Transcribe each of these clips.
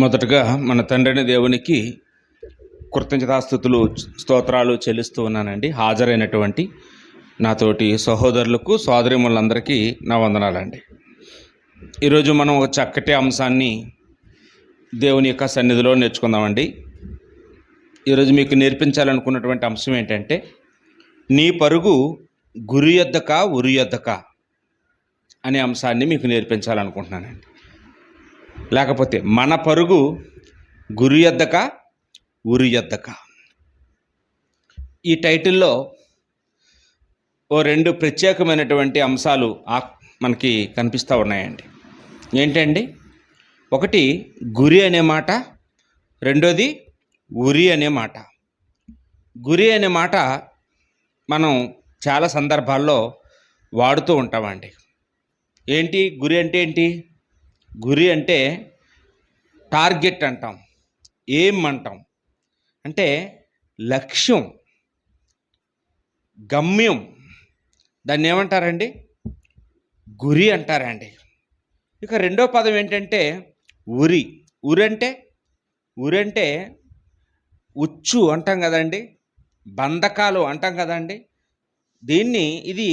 మొదటగా మన తండ్రిని దేవునికి కృతజ్ఞతాస్తుతులు స్తోత్రాలు చెల్లిస్తూ ఉన్నానండి. హాజరైనటువంటి నాతోటి సహోదరులకు సోదరిములందరికీ నా వందనాలండి. ఈరోజు మనం ఒక చక్కటి అంశాన్ని దేవుని యొక్క సన్నిధిలో నేర్చుకుందామండి. ఈరోజు మీకు నేర్పించాలనుకున్నటువంటి అంశం ఏంటంటే, నీ పరుగు గురి యొద్దక ఉరి యొద్దక అనే అంశాన్ని మీకు నేర్పించాలనుకుంటున్నానండి. లేకపోతే మన పరుగు గురి యొద్దక ఉరి యొద్దక. ఈ టైటిల్లో ఓ రెండు ప్రత్యేకమైనటువంటి అంశాలు మనకి కనిపిస్తూ ఉన్నాయండి. ఏంటండి? ఒకటి గురి అనే మాట, రెండోది ఉరి అనే మాట. గురి అనే మాట మనం చాలా సందర్భాల్లో వాడుతూ ఉంటామండి. ఏంటి గురి అంటే? ఏంటి గురి అంటే? టార్గెట్ అంటాం, ఏం అంటాం, అంటే లక్ష్యం, గమ్యం. దాన్ని ఏమంటారండి? గురి అంటారండి. ఇక రెండో పదం ఏంటంటే ఉరి. ఉరంటే ఉచ్చు అంటాం కదండి, బంధకాలు అంటాం కదండి. ఇది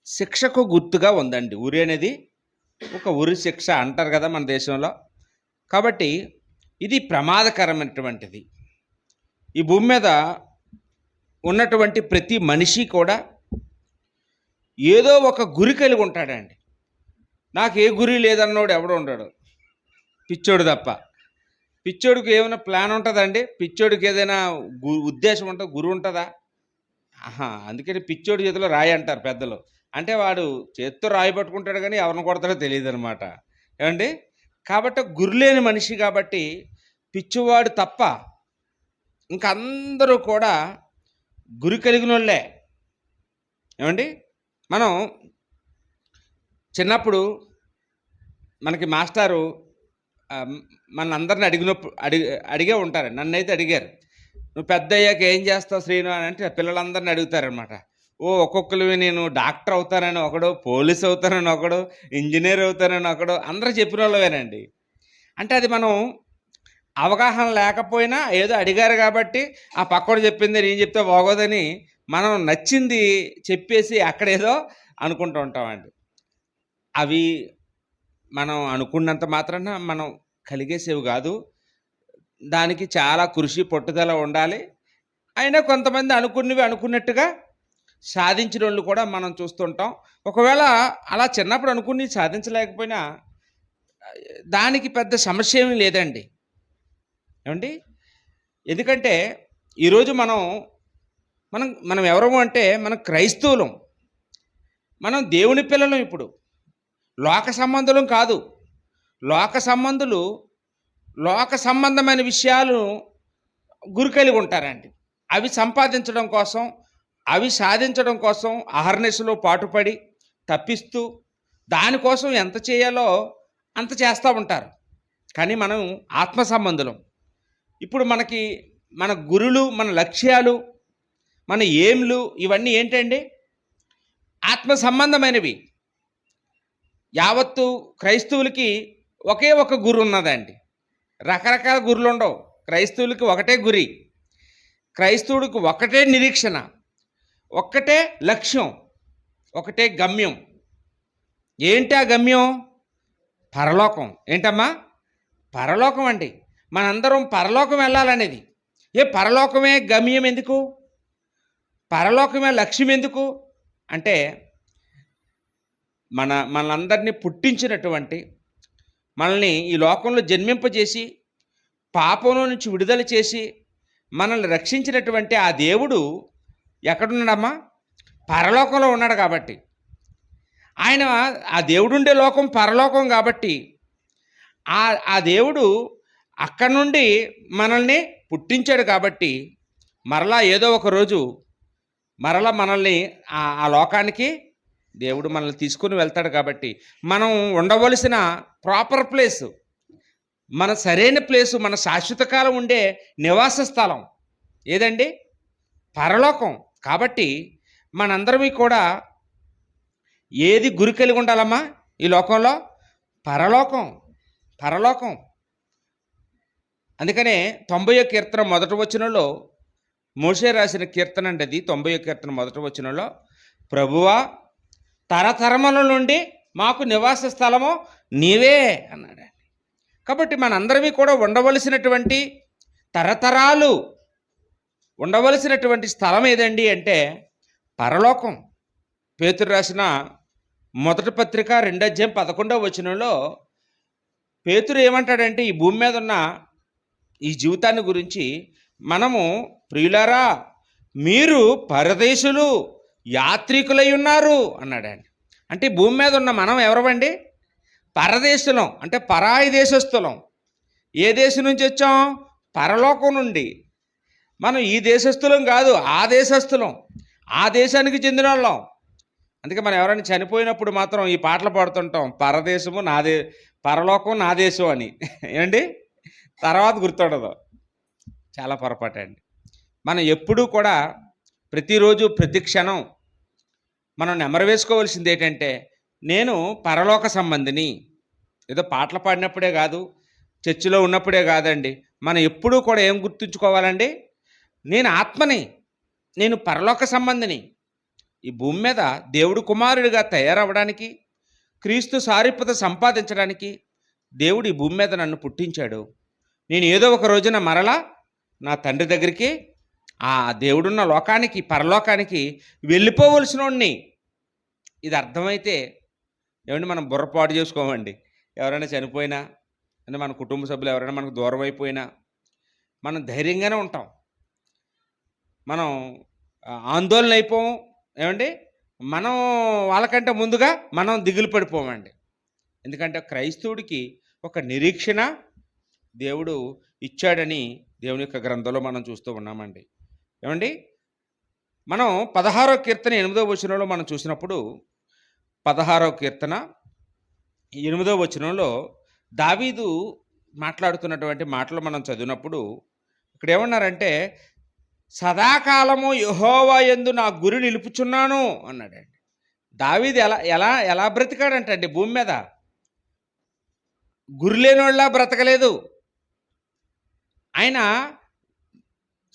శిక్షకు గుర్తుగా ఉందండి. ఉరి అనేది ఒక ఉరి శిక్ష అంటారు కదా మన దేశంలో. కాబట్టి ఇది ప్రమాదకరమైనటువంటిది. ఈ భూమి మీద ఉన్నటువంటి ప్రతి మనిషి కూడా ఏదో ఒక గురి కలిగి ఉంటాడండి. నాకు ఏ గురి లేదన్నోడు ఎవడో ఉండడు, పిచ్చోడు తప్ప. పిచ్చోడికి ఏమైనా ప్లాన్ ఉంటుందండి? పిచ్చోడికి ఏదైనా ఉద్దేశం ఉంటుందా? గురి ఉంటుందా? అందుకని పిచ్చోడి చేతిలో రాయి అంటారు పెద్దలు. అంటే వాడు చేత్తో రాయి పట్టుకుంటాడు కానీ ఎవరిని కొడతాడో తెలియదు అనమాట. ఏమండి? కాబట్టి గురిలేని మనిషి కాబట్టి పిచ్చివాడు తప్ప ఇంక అందరూ కూడా గురి కలిగిన వాళ్ళే. ఏమండి? మనం చిన్నప్పుడు మనకి మాస్టారు మన అందరిని అడిగే ఉంటారు. నన్నైతే అడిగారు, నువ్వు పెద్ద అయ్యాక ఏం చేస్తావు శ్రీను అని. అంటే పిల్లలందరిని అడుగుతారనమాట. ఒక్కొక్కరు నేను డాక్టర్ అవుతానని ఒకడు, పోలీస్ అవుతానని ఒకడు, ఇంజనీర్ అవుతానని ఒకడు, అందరూ చెప్పిన వాళ్ళవేనండి. అంటే అది మనం అవగాహన లేకపోయినా ఏదో అడిగారు కాబట్టి ఆ పక్కడు చెప్పింది నేను చెప్తే బాగోదని మనం నచ్చింది చెప్పేసి అక్కడేదో అనుకుంటూ ఉంటామండి. అవి మనం అనుకున్నంత మాత్రాన మనం కలిగేసేవి కాదు. దానికి చాలా కృషి పట్టుదల ఉండాలి. అయినా కొంతమంది అనుకున్నట్టుగా సాధించిన వాళ్ళు కూడా మనం చూస్తుంటాం. ఒకవేళ అలా చిన్నప్పుడు అనుకుని సాధించలేకపోయినా దానికి పెద్ద సమస్య ఏమీ లేదండి. ఏమండి? ఎందుకంటే ఈరోజు మనం ఎవరము అంటే మనం క్రైస్తవులం, మనం దేవుని పిల్లలం. ఇప్పుడు లోక సంబంధులం కాదు. లోక సంబంధమైన విషయాలు గురి కలిగి ఉంటారండి. అవి సంపాదించడం కోసం, అవి సాధించడం కోసం అహర్నిశలో పాటుపడి తప్పిస్తూ దానికోసం ఎంత చేయాలో అంత చేస్తూ ఉంటారు. కానీ మనం ఆత్మ సంబంధులం. ఇప్పుడు మన గురులు, మన లక్ష్యాలు, మన ఏమ్లు ఇవన్నీ ఏంటండి? ఆత్మ సంబంధమైనవి. యావత్తు క్రైస్తవులకి ఒకే ఒక గురి ఉన్నదండి. రకరకాల గురులు ఉండవు. క్రైస్తవులకి ఒకటే గురి, క్రైస్తవుడికి ఒకటే నిరీక్షణ, ఒక్కటే లక్ష్యం, ఒకటే గమ్యం. ఏంటి ఆ గమ్యం? పరలోకం. ఏంటమ్మా? పరలోకం అండి. మనందరం పరలోకం వెళ్ళాలనేది. పరలోకమే గమ్యం ఎందుకు? పరలోకమే లక్ష్యం ఎందుకు అంటే, మనందరినీ పుట్టించినటువంటి, మనల్ని ఈ లోకంలో జన్మింపజేసి పాపంలో నుంచి విడుదల చేసి మనల్ని రక్షించినటువంటి ఆ దేవుడు ఎక్కడున్నాడమ్మా? పరలోకంలో ఉన్నాడు. కాబట్టి ఆ దేవుడు ఉండే లోకం పరలోకం. కాబట్టి ఆ దేవుడు అక్కడి నుండి మనల్ని పుట్టించాడు. కాబట్టి మరలా ఏదో ఒక రోజు మనల్ని ఆ లోకానికి దేవుడు మనల్ని తీసుకుని వెళ్తాడు. కాబట్టి మనం ఉండవలసిన ప్రాపర్ ప్లేసు, మన సరైన ప్లేసు, మన శాశ్వత కాలం ఉండే నివాస స్థలం ఏదండి? పరలోకం. కాబట్టి మనందరం కూడా ఏది గురి కలిగి ఉండాలమ్మా ఈ లోకంలో? పరలోకం. అందుకనే 90వ కీర్తన మొదటి వచనంలో మోషే రాసిన కీర్తన అండి అది. 90వ కీర్తన మొదటి వచనంలో, ప్రభువా తరతరముల నుండి మాకు నివాస స్థలము నీవే అన్నాడు. కాబట్టి మనందరివి కూడా ఉండవలసినటువంటి తరతరాలు ఉండవలసినటువంటి స్థలం ఏదండి అంటే పరలోకం. పేతురు రాసిన మొదటి పత్రిక 2:11 వచనంలో పేతురు ఏమంటాడంటే ఈ భూమి మీద ఉన్న ఈ జీవితాన్ని గురించి, మనము ప్రియులారా మీరు పరదేశులు యాత్రికులై ఉన్నారు అన్నాడండి. అంటే భూమి మీద ఉన్న మనం ఎవరమండి? పరదేశులం, అంటే పరాయి దేశస్థులం. ఏ దేశం నుంచి వచ్చాం? పరలోకం నుండి. మనం ఈ దేశస్థులం కాదు, ఆ దేశస్థులం, ఆ దేశానికి చెందిన వాళ్ళం. అందుకే మనం ఎవరైనా చనిపోయినప్పుడు మాత్రం ఈ పాటలు పాడుతుంటాం, పరదేశము నాదే, పరలోకం నా దేశం అని. ఏమండి? తర్వాత గుర్తుండదు. చాలా పొరపాటు అండి. మనం ఎప్పుడూ కూడా ప్రతిరోజు ప్రతి క్షణం మనం నెమరు వేసుకోవాల్సింది ఏంటంటే, నేను పరలోక సంబంధిని. ఏదో పాటలు పాడినప్పుడే కాదు, చర్చిలో ఉన్నప్పుడే కాదండి, మనం ఎప్పుడూ కూడా ఏం గుర్తుంచుకోవాలండి? నేను ఆత్మని, నేను పరలోక సంబంధిని. ఈ భూమి మీద దేవుడు కుమారుడిగా తయారవ్వడానికి, క్రీస్తు సారూప్యత సంపాదించడానికి దేవుడు ఈ భూమి మీద నన్ను పుట్టించాడు. నేను ఏదో ఒక రోజున మరలా నా తండ్రి దగ్గరికి, ఆ దేవుడున్న లోకానికి, పరలోకానికి వెళ్ళిపోవలసినోడిని. ఇది అర్థమైతే ఏమండి మనం బుర్రపాటు చేసుకోమండి. ఎవరైనా చనిపోయినా, అంటే మన కుటుంబ సభ్యులు ఎవరైనా మనకు దూరం అయిపోయినా మనం ధైర్యంగానే ఉంటాం. మనం ఆందోళన అయిపోం. ఏమండి? మనం వాళ్ళకంటే ముందుగా మనం దిగులు పడిపోమండి. ఎందుకంటే క్రైస్తవుడికి ఒక నిరీక్షణ దేవుడు ఇచ్చాడని దేవుని యొక్క గ్రంథంలో మనం చూస్తూ ఉన్నామండి. ఏమండి? మనం 16వ కీర్తన 8వ వచనంలో మనం చూసినప్పుడు, 16వ కీర్తన 8వ వచనంలో దావీదు మాట్లాడుతున్నటువంటి మాటలు మనం చదివినప్పుడు ఇక్కడ ఏమన్నారంటే, సదాకాలము యెహోవా యందు నా గురి నిలుపుచున్నాను అన్నాడండి. దావీదు ఎలా ఎలా ఎలా బ్రతికాడంటండి భూమి మీద? గురి లేనివాళ్ళ బ్రతకలేదు. ఆయన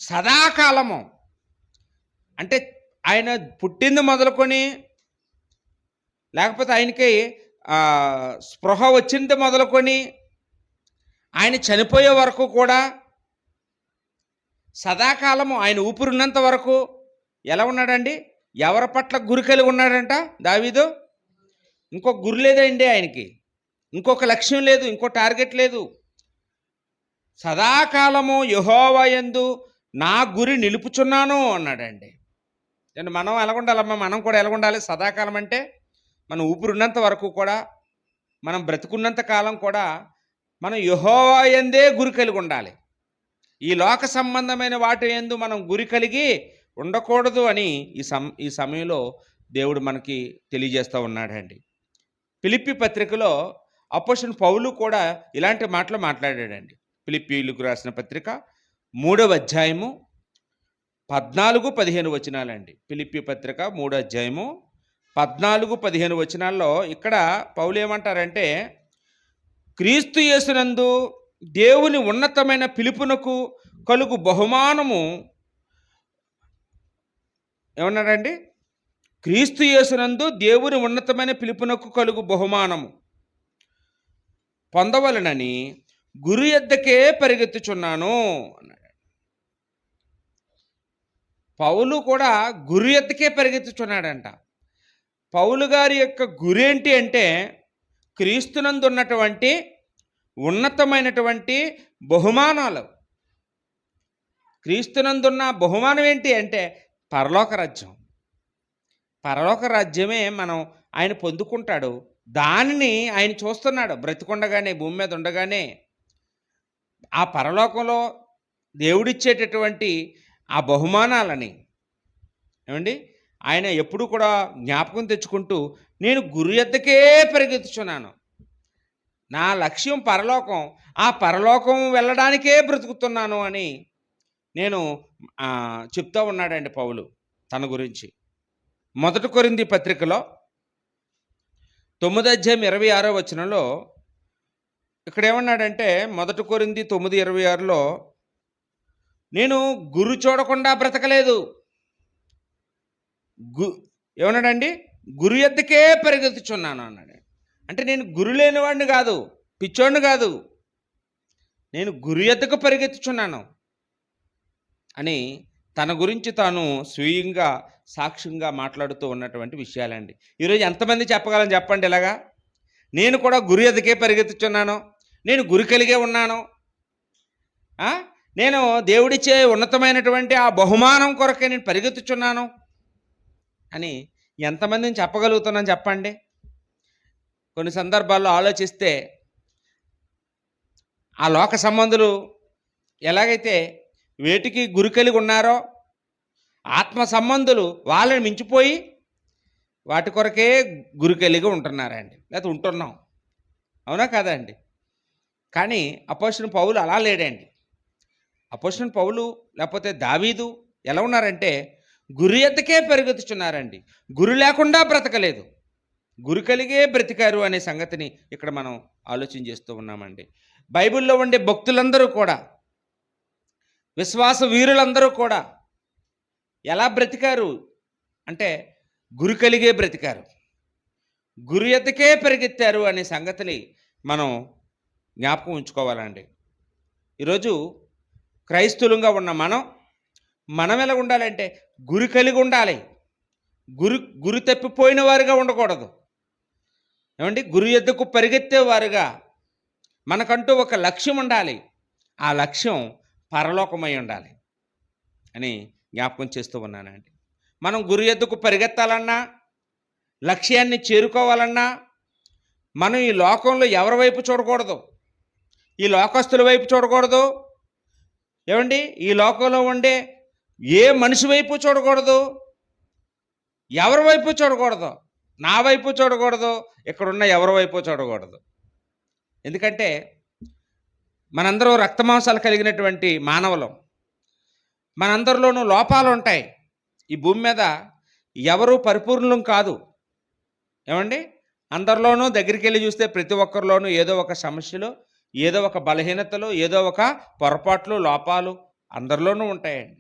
సదాకాలము, అంటే ఆయన పుట్టింది మొదలుకొని, లేకపోతే ఆయనకి స్పృహ వచ్చింది మొదలుకొని ఆయన చనిపోయే వరకు కూడా సదాకాలము, ఆయన ఊపిరిన్నంత వరకు ఎలా ఉన్నాడండి? ఎవరి పట్ల గురి కలిగి ఉన్నాడంట దావీదు? ఇంకొక గురి లేదండి ఆయనకి, ఇంకొక లక్ష్యం లేదు, ఇంకో టార్గెట్ లేదు. సదాకాలము యెహోవా యందు నా గురి నిలుపుచున్నాను అన్నాడండి. నేను మనం ఎలాగుండాలమ్మా? మనం కూడా ఎలాగుండాలి? సదాకాలం అంటే మనం ఊపిరిన్నంత వరకు కూడా, మనం బ్రతుకున్నంత కాలం కూడా మనం యెహోవా యందే గురి కలిగి ఉండాలి. ఈ లోక సంబంధమైన వాటి యందు మనం గురి కలిగి ఉండకూడదు అని ఈ సమయంలో దేవుడు మనకి తెలియజేస్తూ ఉన్నాడండి. ఫిలిప్పీ పత్రికలో అపోస్తలుడైన పౌలు కూడా ఇలాంటి మాటలు మాట్లాడాడండి. ఫిలిప్పీయులకు రాసిన పత్రిక 3వ అధ్యాయము 14-15 వచనాలండి. ఫిలిప్పీ పత్రిక 3వ అధ్యాయము 14-15 వచనాల్లో ఇక్కడ పౌలు ఏమంటారంటే, క్రీస్తు యేసునందు దేవుని ఉన్నతమైన పిలుపునకు కలుగు బహుమానము, ఏమన్నాడండి? క్రీస్తు యేసునందు దేవుని ఉన్నతమైన పిలుపునకు కలుగు బహుమానము పొందవలనని గురి యొద్దకే పరిగెత్తుచున్నాను అన్నాడు. పౌలు కూడా గురి యొద్దకే పరిగెత్తుచున్నాడంట. పౌలు గారి యొక్క గురి ఏంటి అంటే, క్రీస్తునందు ఉన్నటువంటి ఉన్నతమైనటువంటి బహుమానాలు. క్రీస్తునందున్న బహుమానం ఏంటి అంటే పరలోక రాజ్యం. పరలోక రాజ్యమే మనం ఆయన పొందుకుంటాడు. దానిని ఆయన చూస్తున్నాడు బ్రతికుండగానే, భూమి మీద ఉండగానే. ఆ పరలోకంలో దేవుడిచ్చేటటువంటి ఆ బహుమానాలని ఏమండి ఆయన ఎప్పుడు కూడా జ్ఞాపకం తెచ్చుకుంటూ, నేను గురి యొద్దకే పరిగెత్తుచున్నాను, నా లక్ష్యం పరలోకం, ఆ పరలోకం వెళ్ళడానికే బ్రతుకుతున్నాను అని నేను చెప్తూ ఉన్నాడండి పౌలు తన గురించి. 1 కొరింథీ పత్రికలో 9వ అధ్యాయం 26వ వచనంలో ఇక్కడ ఏమన్నాడంటే 1 కొరింథీ 9:26లో నేను గురు చూడకుండా బ్రతకలేదు. గు ఏమన్నాడండి? గురు యొద్దకే పరిగెత్తుచున్నాను అన్నాడు. అంటే నేను గురు లేనివాడిని కాదు, పిచ్చోడిని కాదు, నేను గురు యొద్దకు పరిగెత్తుచున్నాను అని తన గురించి తాను స్వయంగా సాక్ష్యంగా మాట్లాడుతూ ఉన్నటువంటి విషయాలండి. ఈరోజు ఎంతమంది చెప్పగలం చెప్పండి ఇలాగా? నేను కూడా గురు యొద్దకే పరిగెత్తుచున్నాను, నేను గురి కలిగే ఉన్నాను, నేను దేవుడిచ్చే ఉన్నతమైనటువంటి ఆ బహుమానం కొరకే నేను పరిగెత్తుచున్నాను అని ఎంతమందిని చెప్పగలుగుతున్నాను చెప్పండి? కొన్ని సందర్భాల్లో ఆలోచిస్తే ఆ లోక సంబంధులు ఎలాగైతే వేటికి గురి కలిగి ఉన్నారో ఆత్మ సంబంధులు వాళ్ళని మించిపోయి వాటి కొరకే గురి కలిగి ఉంటున్నారండి, లేకపోతే ఉంటున్నాం. అవునా కాదా అండి? కానీ అపోస్తలుడైన పౌలు అలా లేడండి. అపోస్తలుడైన పౌలు లేకపోతే దావీదు ఎలా ఉన్నారంటే గురి ఎద్దకే పెరుగుతున్నారండి. గురి లేకుండా బ్రతకలేదు, గురి కలిగే బ్రతికారు అనే సంగతిని ఇక్కడ మనం ఆలోచన చేస్తూ ఉన్నామండి. బైబిల్లో ఉండే భక్తులందరూ కూడా, విశ్వాస వీరులందరూ కూడా ఎలా బ్రతికారు అంటే గురి కలిగే బ్రతికారు, గురి ఎద్దకే పరిగెత్తారు అనే సంగతిని మనం జ్ఞాపకం ఉంచుకోవాలండి. ఈరోజు క్రైస్తవులుగా ఉన్న మనం ఎలా ఉండాలంటే గురి కలిగి ఉండాలి. గురి తప్పిపోయిన వారుగా ఉండకూడదు. ఏమండి? గురి ఎద్దకు పరిగెత్తేవారుగా మనకంటూ ఒక లక్ష్యం ఉండాలి. ఆ లక్ష్యం పరలోకమై ఉండాలి అని జ్ఞాపకం చేస్తూ ఉన్నానండి. మనం గురి ఎద్దకు పరిగెత్తాలన్నా, లక్ష్యాన్ని చేరుకోవాలన్నా మనం ఈ లోకంలో ఎవరి వైపు చూడకూడదు, ఈ లోకస్తుల వైపు చూడకూడదు. ఏమండి? ఈ లోకంలో ఉండే ఏ మనిషి వైపు చూడకూడదు, ఎవరి వైపు చూడకూడదు, నా వైపు చూడకూడదు, ఇక్కడున్న ఎవరి వైపు చూడకూడదు. ఎందుకంటే మనందరూ రక్తమాంసాలు కలిగినటువంటి మానవులం, మనందరిలోనూ లోపాలు ఉంటాయి. ఈ భూమి మీద ఎవరు పరిపూర్ణం కాదు. ఏమండి? అందరిలోనూ దగ్గరికి వెళ్ళి చూస్తే ప్రతి ఒక్కరిలోనూ ఏదో ఒక సమస్యలు, ఏదో ఒక బలహీనతలు, ఏదో ఒక పొరపాట్లు, లోపాలు అందరిలోనూ ఉంటాయండి.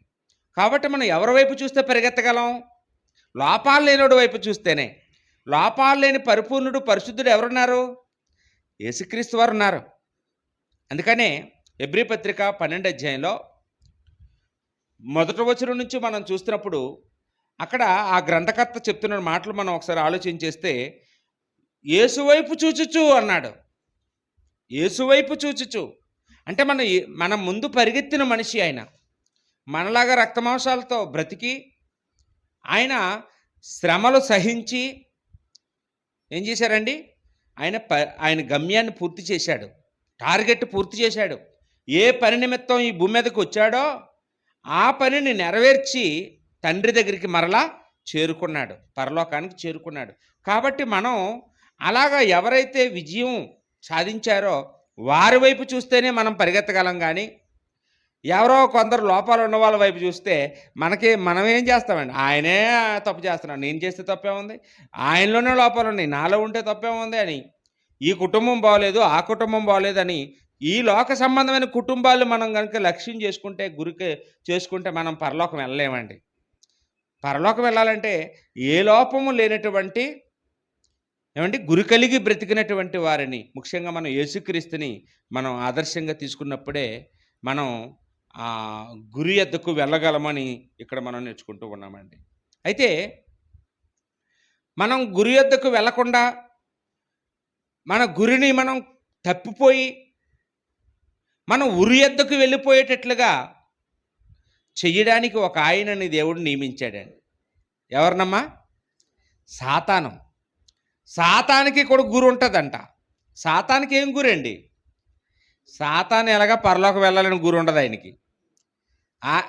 కాబట్టి మనం ఎవరి వైపు చూస్తే పరిగెత్తగలం? లోపాలు లేనివాడి వైపు చూస్తేనే. లోపాలు లేని పరిపూర్ణుడు, పరిశుద్ధుడు ఎవరున్నారు? యేసుక్రీస్తు వారు ఉన్నారు. అందుకనే హెబ్రీ పత్రిక 12వ అధ్యాయంలో 1వ వచనం నుంచి మనం చూస్తున్నప్పుడు అక్కడ ఆ గ్రంథకర్త చెప్తున్న మాటలు మనం ఒకసారి ఆలోచన చేస్తే, యేసు వైపు చూచుచు అన్నాడు. యేసు వైపు చూచుచు అంటే మన ముందు పరిగెత్తిన మనిషి ఆయన. మనలాగా రక్తమాంసాలతో బ్రతికి ఆయన శ్రమలు సహించి ఏం చేశారండి? ఆయన గమ్యాన్ని పూర్తి చేశాడు, టార్గెట్ పూర్తి చేశాడు. ఏ పని నిమిత్తం ఈ భూమి మీదకి వచ్చాడో ఆ పనిని నెరవేర్చి తండ్రి దగ్గరికి మరలా చేరుకున్నాడు, పరలోకానికి చేరుకున్నాడు. కాబట్టి మనం అలాగా ఎవరైతే విజయం సాధించారో వారి వైపు చూస్తేనే మనం పరిగెత్తగలం. కానీ ఎవరో కొందరు లోపాలు ఉన్న వాళ్ళ వైపు చూస్తే మనం ఏం చేస్తామండి? ఆయనే తప్పు చేస్తున్నాడు, నేను చేస్తే తప్పే ఉంది, ఆయనలోనే లోపాలు ఉన్నాయి, నాలో ఉంటే తప్పే ఉంది అని, ఈ కుటుంబం బాగోలేదు, ఆ కుటుంబం బాగోలేదని ఈ లోక సంబంధమైన కుటుంబాలు మనం కనుక లక్ష్యం చేసుకుంటే మనం పరలోకం వెళ్ళలేమండి. పరలోకం వెళ్ళాలంటే ఏ లోపము లేనటువంటి ఏమంటే గురి కలిగి బ్రతికినటువంటి వారిని, ముఖ్యంగా మనం యేసుక్రీస్తుని మనం ఆదర్శంగా తీసుకున్నప్పుడే మనం ఆ గురి ఎద్దకు వెళ్ళగలమని ఇక్కడ మనం నేర్చుకుంటూ ఉన్నామండి. అయితే మనం గురి ఎద్దకు వెళ్ళకుండా మన గురిని మనం తప్పిపోయి మనం ఉరి ఎద్దకు వెళ్ళిపోయేటట్లుగా చెయ్యడానికి ఒక ఆయనని దేవుడు నియమించాడండి. ఎవరినమ్మా? సాతాను. సాతానికి కూడా గురి ఉంటుందంట. సాతానికి ఏం గురండి? సాతాను ఎలాగా పరలోకి వెళ్ళాలని గురి ఉండదు ఆయనకి.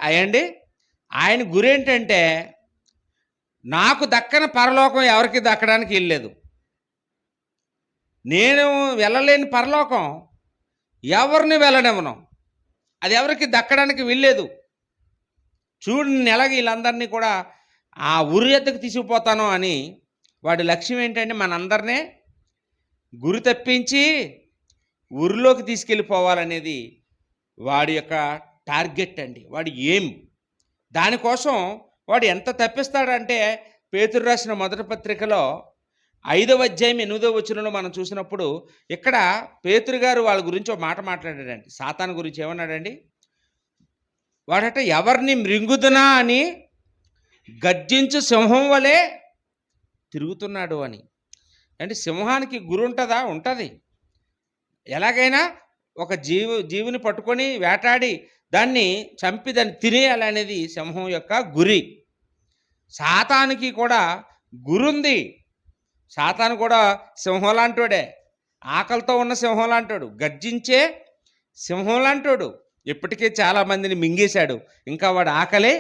అయ్యండి, ఆయన గురి ఏంటంటే నాకు దక్కని పరలోకం ఎవరికి దక్కడానికి వెళ్ళలేదు, నేను వెళ్ళలేని పరలోకం ఎవరిని వెళ్ళనివ్వను, అది ఎవరికి దక్కడానికి వెళ్ళలేదు. చూడు నేను ఎలాగ వీళ్ళందరినీ కూడా ఆ ఉరి ఎద్దకు తీసుకుపోతాను అని వాడి లక్ష్యం ఏంటంటే మనందరినీ గురి తప్పించి ఉరిలోకి తీసుకెళ్ళిపోవాలనేది వాడి యొక్క టార్గెట్ అండి. వాడి ఎయిమ్. దానికోసం వాడు ఎంత తప్పిస్తాడంటే పేతురు రాసిన మొదటి పత్రికలో 5వ అధ్యాయం 8వ వచనంలో మనం చూసినప్పుడు ఇక్కడ పేతురు గారు వాళ్ళ గురించి ఒక మాట మాట్లాడాడండి. సాతాను గురించి ఏమన్నాడండి? వాడట ఎవరిని మృంగుదునా అని గర్జించు సింహం వలె తిరుగుతున్నాడు అని. అంటే సింహానికి గురి ఉంటుందా? ఉంటుంది. ఎలాగైనా ఒక జీవిని పట్టుకొని వేటాడి దాన్ని చంపి దాన్ని తినేయాలనేది సింహం యొక్క గురి. సాతానికి కూడా గురుంది. సాతాను కూడా సింహం లాంటోడే. ఆకలితో ఉన్న సింహం లాంటోడు, గర్జించే సింహం లాంటోడు. ఇప్పటికే చాలామందిని మింగేశాడు. ఇంకా వాడు ఆకలే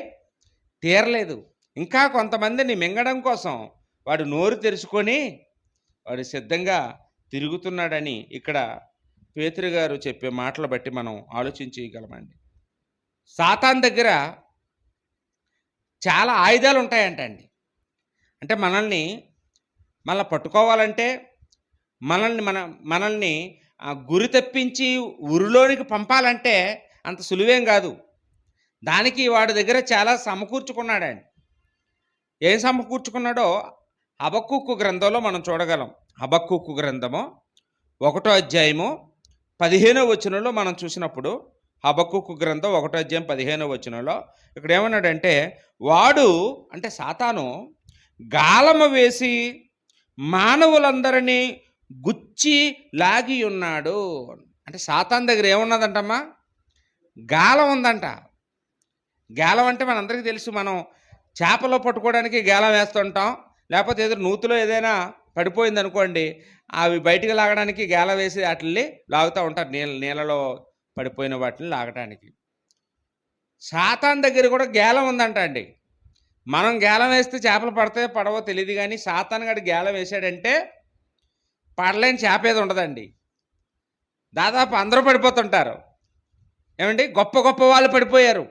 తీరలేదు. ఇంకా కొంతమందిని మింగడం కోసం వాడు నోరు తెరుచుకొని వాడు సిద్ధంగా తిరుగుతున్నాడని ఇక్కడ పేతురు గారు చెప్పే మాటలు బట్టి మనం ఆలోచించగలమండి. సాతాన్ దగ్గర చాలా ఆయుధాలు ఉంటాయంటండి. అంటే మనల్ని పట్టుకోవాలంటే మనల్ని గురి తప్పించి ఉరిలోనికి పంపాలంటే అంత సులువేం కాదు. దానికి వాడి దగ్గర చాలా సమకూర్చుకున్నాడండి. ఏం సమకూర్చుకున్నాడో హబక్కూకు గ్రంథంలో మనం చూడగలం. హబక్కూకు గ్రంథము 1వ అధ్యాయము 15వ వచనంలో మనం చూసినప్పుడు, హబక్కూకు గ్రంథం 1వ అధ్యాయం 15వ వచనంలో ఇక్కడ ఏమన్నాడంటే, వాడు అంటే సాతాను గాలము వేసి మానవులందరినీ గుచ్చి లాగి ఉన్నాడు. అంటే సాతాన్ దగ్గర ఏమున్నదంటమ్మా? గాలం ఉందంట. గాలం అంటే మనందరికీ తెలుసు. మనం చేపలో పట్టుకోవడానికి గాలం వేస్తుంటాం. లేకపోతే ఏదో నూతిలో ఏదైనా పడిపోయింది అనుకోండి, అవి బయటికి లాగడానికి గాలం వేసి వాటిని లాగుతూ ఉంటారు. నీళ్ళలో పడిపోయిన వాటిని లాగడానికి. సాతాన్ దగ్గర కూడా గాలం ఉందంట అండి. మనం గాలం వేస్తే చేపలు పడతాయో పడవో తెలియదు, కానీ సాతాన్ గడి గాలం వేసాడంటే పడలేని చేప ఏది ఉండదండి. దాదాపు అందరూ పడిపోతుంటారు. ఏమండి? గొప్ప గొప్ప వాళ్ళు పడిపోయారు.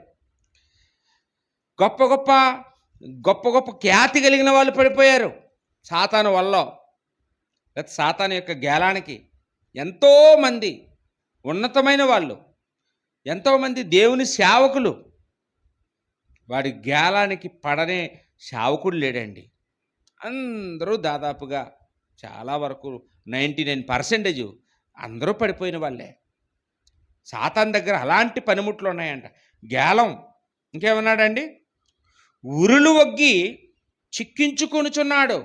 గొప్ప గొప్ప ఖ్యాతి కలిగిన వాళ్ళు పడిపోయారు సాతాను వల్ల. సాతాను యొక్క గేలానికి ఎంతోమంది ఉన్నతమైన వాళ్ళు, ఎంతోమంది దేవుని సేవకులు, వాడి గేలానికి పడనే సేవకుడు లేడండి. అందరూ దాదాపుగా చాలా వరకు 99% అందరూ పడిపోయిన వాళ్ళే. సాతాన్ దగ్గర అలాంటి పనిముట్లు ఉన్నాయంట. గేలం. ఇంకేమన్నాడండి? ఉరులు వగ్గి చిక్కించుకొనుచున్నాడు.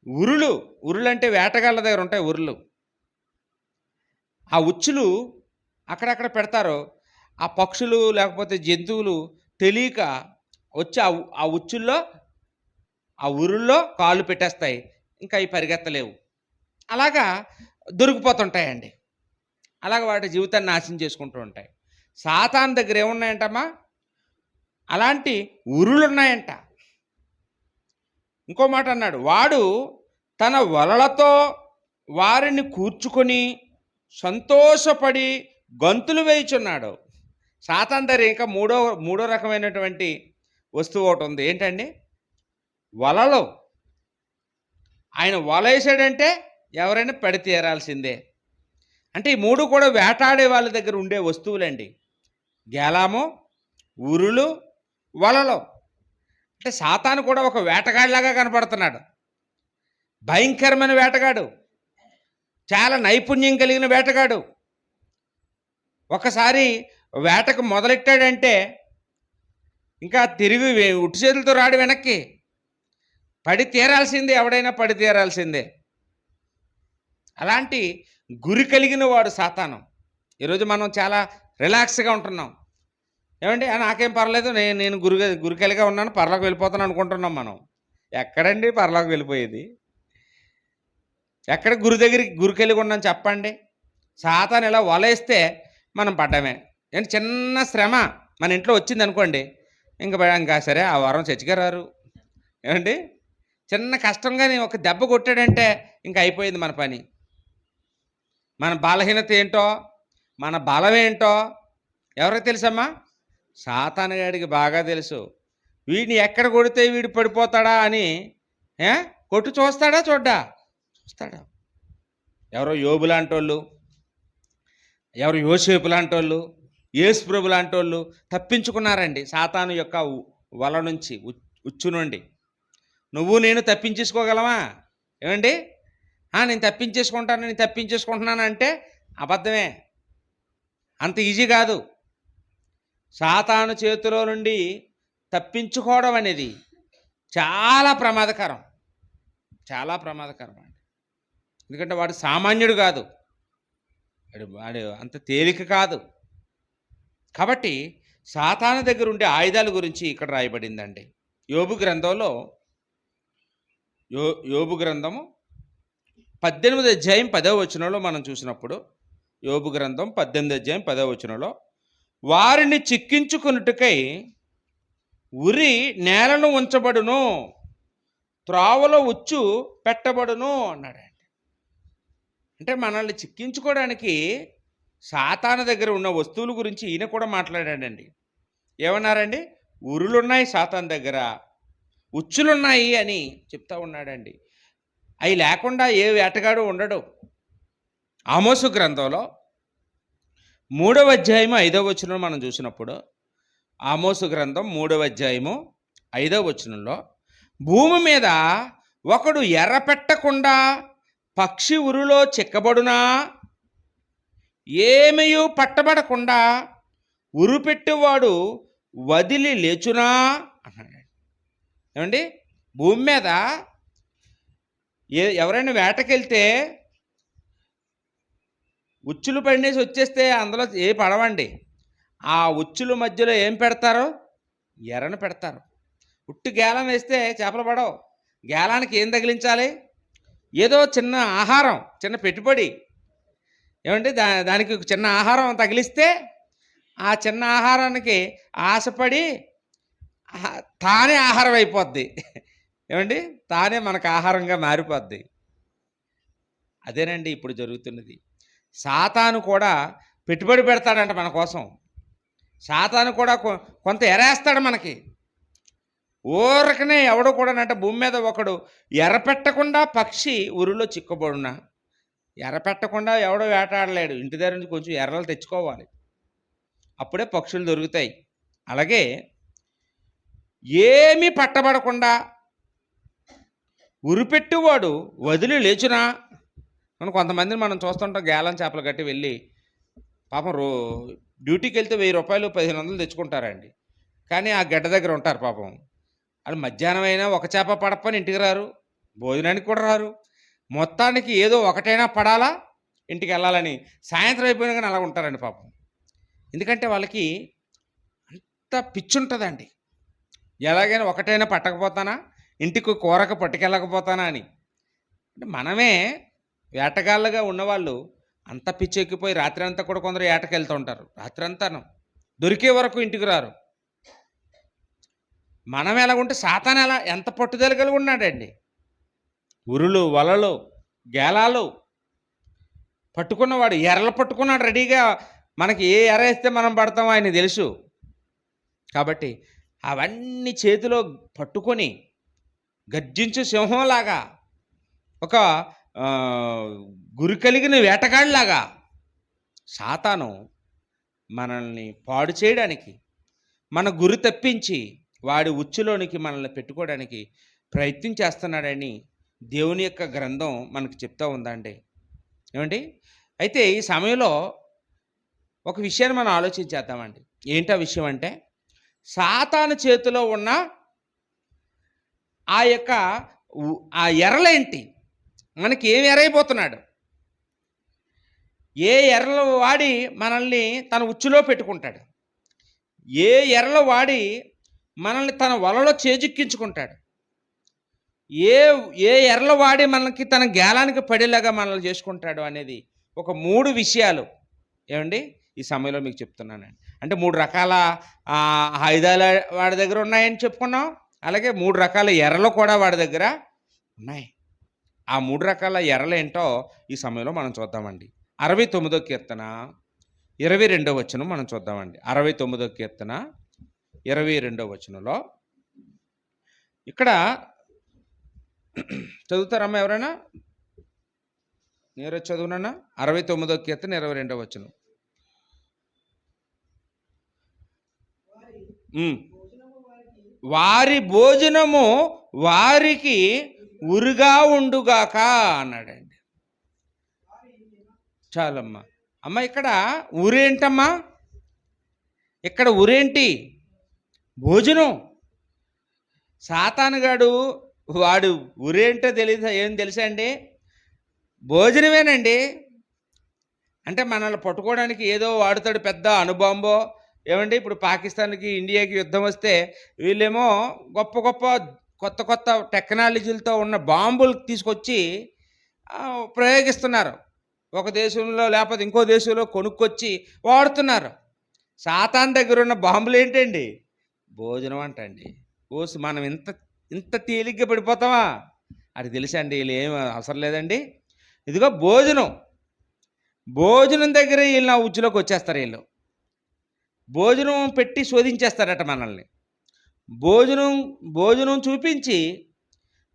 ఉరులు అంటే వేటగాళ్ళ దగ్గర ఉంటాయి ఉరులు. ఆ ఉచ్చులు అక్కడక్కడ పెడతారు. ఆ పక్షులు లేకపోతే జంతువులు తెలియక వచ్చి ఆ ఉచ్చుల్లో ఆ ఉరుల్లో కాళ్ళు పెట్టేస్తాయి. ఇంకా అవి పరిగెత్తలేవు. అలాగా దొరికిపోతుంటాయండి. అలాగ వాటి జీవితాన్ని నాశనం చేసుకుంటూ ఉంటాయి. సాతాన్ దగ్గర ఏమున్నాయంటమ్మా? అలాంటి ఉరులు ఉన్నాయంట. ఇంకో మాట అన్నాడు, వాడు తన వలలతో వారిని కూర్చుకొని సంతోషపడి గంతులు వేయుచున్నాడు. సాతాన్ దగ్గర ఇంకా మూడో రకమైనటువంటి వస్తువు ఒకటి ఉంది. ఏంటండి? వలలు. ఆయన వల వేసాడంటే ఎవరైనా పడి తీరాల్సిందే. అంటే ఈ మూడు కూడా వేటాడే వాళ్ళ దగ్గర ఉండే వస్తువులండి. గేలాము, ఉరులు, వలలు. అంటే సాతాను కూడా ఒక వేటగాడిలాగా కనపడుతున్నాడు. భయంకరమైన వేటగాడు, చాలా నైపుణ్యం కలిగిన వేటగాడు. ఒకసారి వేటకు మొదలెట్టాడంటే ఇంకా తిరిగి ఉట్టి చేతులతో రాడు వెనక్కి. పడి తీరాల్సిందే, ఎవడైనా పడి తీరాల్సిందే. అలాంటి గురి కలిగిన వాడు సాతాను. ఈరోజు మనం చాలా రిలాక్స్గా ఉంటున్నాం. ఏమండి? నాకేం పర్లేదు, నేను గురికలిగా ఉన్నాను, పరలోకి వెళ్ళిపోతాను అనుకుంటున్నాం మనం. ఎక్కడండి పరలోకి వెళ్ళిపోయేది? ఎక్కడ గురి కలిగి ఉన్నాం చెప్పండి? సాతాను ఇలా వలేస్తే మనం పడ్డమే. ఏంటి? చిన్న శ్రమ మన ఇంట్లో వచ్చింది అనుకోండి, ఇంకా సరే ఆ వారం చచ్చిగా రారు. ఏమండి? చిన్న కష్టంగానే ఒక దెబ్బ కొట్టాడంటే ఇంకా అయిపోయింది మన పని. మన బలహీనత ఏంటో, మన బలం ఏంటో ఎవరికి తెలుసమ్మా? సాతాను గాడికి బాగా తెలుసు. వీడిని ఎక్కడ కొడితే వీడు పడిపోతాడా అని కొట్టు చూస్తాడా? చూస్తాడా? ఎవరో యోబు లాంటోళ్ళు, ఎవరు యోసేపు లాంటోళ్ళు, యేసు ప్రభు లాంటోళ్ళు తప్పించుకున్నారండి సాతాను యొక్క వల నుంచి, ఉచ్చు నుండి. నువ్వు నేను తప్పించేసుకోగలమా? ఏమండి? నేను తప్పించేసుకుంటున్నాను అంటే అబద్ధమే. అంత ఈజీ కాదు. సాతాను చేతిలో నుండి తప్పించుకోవడం అనేది చాలా ప్రమాదకరం, చాలా ప్రమాదకరం అండి. ఎందుకంటే వాడు సామాన్యుడు కాదు, వాడు అంత తేలిక కాదు. కాబట్టి సాతాను దగ్గర ఉండే ఆయుధాల గురించి ఇక్కడ రాయబడిందండి. యోబు గ్రంథంలో, యోబు గ్రంథము 18వ అధ్యాయం 10వ వచనంలో మనం చూసినప్పుడు, యోబు గ్రంథం 18వ అధ్యాయం 10వ వచనంలో, వారిని చిక్కించుకొనుటకై ఉరి నేలను ఉంచబడును, త్రోవలో ఉచ్చు పెట్టబడును అన్నాడండి. అంటే మనల్ని చిక్కించుకోవడానికి సాతాను దగ్గర ఉన్న వస్తువుల గురించి ఈయన కూడా మాట్లాడాడండి. ఏమన్నారండి? ఉరులున్నాయి సాతాను దగ్గర, ఉచ్చులున్నాయి అని చెప్తా ఉన్నాడండి. అవి లేకుండా ఏ వేటగాడు ఉండడు. ఆమోసు గ్రంథంలో 3వ అధ్యాయము 5వ వచనం మనం చూసినప్పుడు, ఆమోసు గ్రంథం 3వ అధ్యాయము 5వ వచనంలో, భూమి మీద ఒకడు ఎర్ర పెట్టకుండా పక్షి ఉరులో చిక్కబడునా, ఏమయూ పట్టబడకుండా ఉరుపెట్టువాడు వదిలి లేచునా అన్నాడు. ఏమండి? భూమి మీద ఎవరైనా వేటకెళ్తే ఉచ్చులు పడినేసి వచ్చేస్తే అందులో ఏ పడవండి. ఆ ఉచ్చుల మధ్యలో ఏం పెడతారు? ఎర్రను పెడతారు. ఉట్టు గేలం వేస్తే చేపలు పడవు. గేలానికి ఏం తగిలించాలి? ఏదో చిన్న ఆహారం, చిన్న పెట్టుబడి, ఏమంటే దానికి చిన్న ఆహారం తగిలిస్తే ఆ చిన్న ఆహారానికి ఆశపడి తానే ఆహారం అయిపోద్ది. ఏమండి? తానే మనకు ఆహారంగా మారిపోద్ది. అదేనండి ఇప్పుడు జరుగుతున్నది. సాతాను కూడా పెట్టుబడి పెడతాడంట మన కోసం. సాతాను కూడా కొంత ఎరేస్తాడు మనకి. ఊరకనే ఎవడో కూడానంట భూమి మీద ఒకడు ఎర్రపెట్టకుండా పక్షి ఉరిలో చిక్కబడున. ఎర్రపెట్టకుండా ఎవడో వేటాడలేడు. ఇంటి దగ్గర నుంచి కొంచెం ఎర్రలు తెచ్చుకోవాలి, అప్పుడే పక్షులు దొరుకుతాయి. అలాగే ఏమీ పట్టబడకుండా ఉరిపెట్టువాడు వదిలి లేచునా. కొంతమందిని మనం చూస్తుంటాం, గేలం చేపలు కట్టి వెళ్ళి పాపం డ్యూటీకి వెళ్తే 1000 రూపాయలు 1500 తెచ్చుకుంటారండి. కానీ ఆ గడ్డ దగ్గర ఉంటారు పాపం. వాళ్ళు మధ్యాహ్నం అయినా ఒక చేప పడపని ఇంటికి రారు, భోజనానికి కూడా రారు. మొత్తానికి ఏదో ఒకటైనా పడాలా ఇంటికి వెళ్ళాలని సాయంత్రం అయిపోయినా కానీ అలా ఉంటారండి పాపం. ఎందుకంటే వాళ్ళకి అంత పిచ్చి ఉంటుందండి. ఎలాగైనా ఒకటైనా పట్టకపోతానా, ఇంటికి కూరకు పట్టుకెళ్ళకపోతానా అని. అంటే మనమే వేటగాళ్ళగా ఉన్నవాళ్ళు అంత పిచ్చి ఎక్కిపోయి రాత్రి అంతా కూడా కొందరు వేటకెళ్తూ ఉంటారు. రాత్రి అంతాను దొరికే వరకు ఇంటికి రారు. మనం ఎలాగుంటే సాతాను ఎంత పట్టుదల కలిగి ఉన్నాడండి. ఉరులు, వలలు, గేలాలు పట్టుకున్నవాడు, ఎర్రలు పట్టుకున్నాడు రెడీగా. మనకి ఏ ఎర్ర వేస్తే మనం పడతామో ఆయన తెలుసు. కాబట్టి అవన్నీ చేతిలో పట్టుకొని గర్జించు సింహంలాగా, ఒక గురి కలిగిన వేటగాడిలాగా సాతాను మనల్ని పాడు చేయడానికి, మన గురి తప్పించి వాడి ఉచ్చులోనికి మనల్ని పెట్టుకోవడానికి ప్రయత్నం చేస్తున్నాడని దేవుని యొక్క గ్రంథం మనకు చెప్తూ ఉందండి. ఏమండి? అయితే ఈ సమయంలో ఒక విషయాన్ని మనం ఆలోచించేద్దామండి. ఏంటా విషయం అంటే, సాతాను చేతిలో ఉన్న ఆ ఎర్రలేంటి, మనకి ఏం ఎరైపోతున్నాడు, ఏ ఎర్రలు వాడి మనల్ని తన ఉచ్చులో పెట్టుకుంటాడు, ఏ ఎర్రలు వాడి మనల్ని తన వలలో చేజిక్కించుకుంటాడు, ఏ ఎర్రలు వాడి మనకి తన గేలానికి పడేలాగా మనల్ని చేసుకుంటాడు అనేది ఒక 3 విషయాలు ఏమండి ఈ సమయంలో మీకు చెప్తున్నానండి. అంటే 3 రకాల ఆయుధాలు వాడి దగ్గర ఉన్నాయని చెప్పుకున్నాం. అలాగే 3 రకాల ఎర్రలు కూడా వాడి దగ్గర ఉన్నాయి. ఆ 3 రకాల ఎర్రలు ఏంటో ఈ సమయంలో మనం చూద్దామండి. 69వ కీర్తన 22వ వచనం మనం చూద్దామండి. 69వ కీర్తన 22వ వచనంలో ఇక్కడ చదువుతారమ్మా ఎవరైనా? నీరజ్ చదువునన్నా 69వ కీర్తన 22వ వచనం. వారి భోజనము వారికి ఉరుగా ఉండుగాక అన్నాడండి. చాలమ్మా. అమ్మ ఇక్కడ ఊరేంటమ్మా? ఇక్కడ ఊరేంటి? భోజనం. సాతానుగాడు వాడు ఊరేంటో తెలియదు. ఏం తెలుసా అండి? భోజనమేనండి. అంటే మనల్ని పట్టుకోవడానికి ఏదో వాడుతాడు, పెద్ద అణుబాంబో. ఏమండి, ఇప్పుడు పాకిస్తాన్కి ఇండియాకి యుద్ధం వస్తే వీళ్ళేమో గొప్ప గొప్ప కొత్త కొత్త టెక్నాలజీలతో ఉన్న బాంబులు తీసుకొచ్చి ప్రయోగిస్తున్నారు. ఒక దేశంలో లేకపోతే ఇంకో దేశంలో కొనుక్కొచ్చి వాడుతున్నారు. సాతాన్ దగ్గర ఉన్న బాంబులు ఏంటండి? భోజనం అంటండి. ఓసి మనం ఇంత ఇంత తేలిగ్గా పడిపోతామా? అది తెలుసా అండి? వీళ్ళు ఏం అవసరం లేదండి. ఇదిగో భోజనం. భోజనం దగ్గర వీళ్ళు నా ఉచ్చులోకి వచ్చేస్తారు. వీళ్ళు భోజనం పెట్టి శోధించేస్తారట మనల్ని. భోజనం చూపించి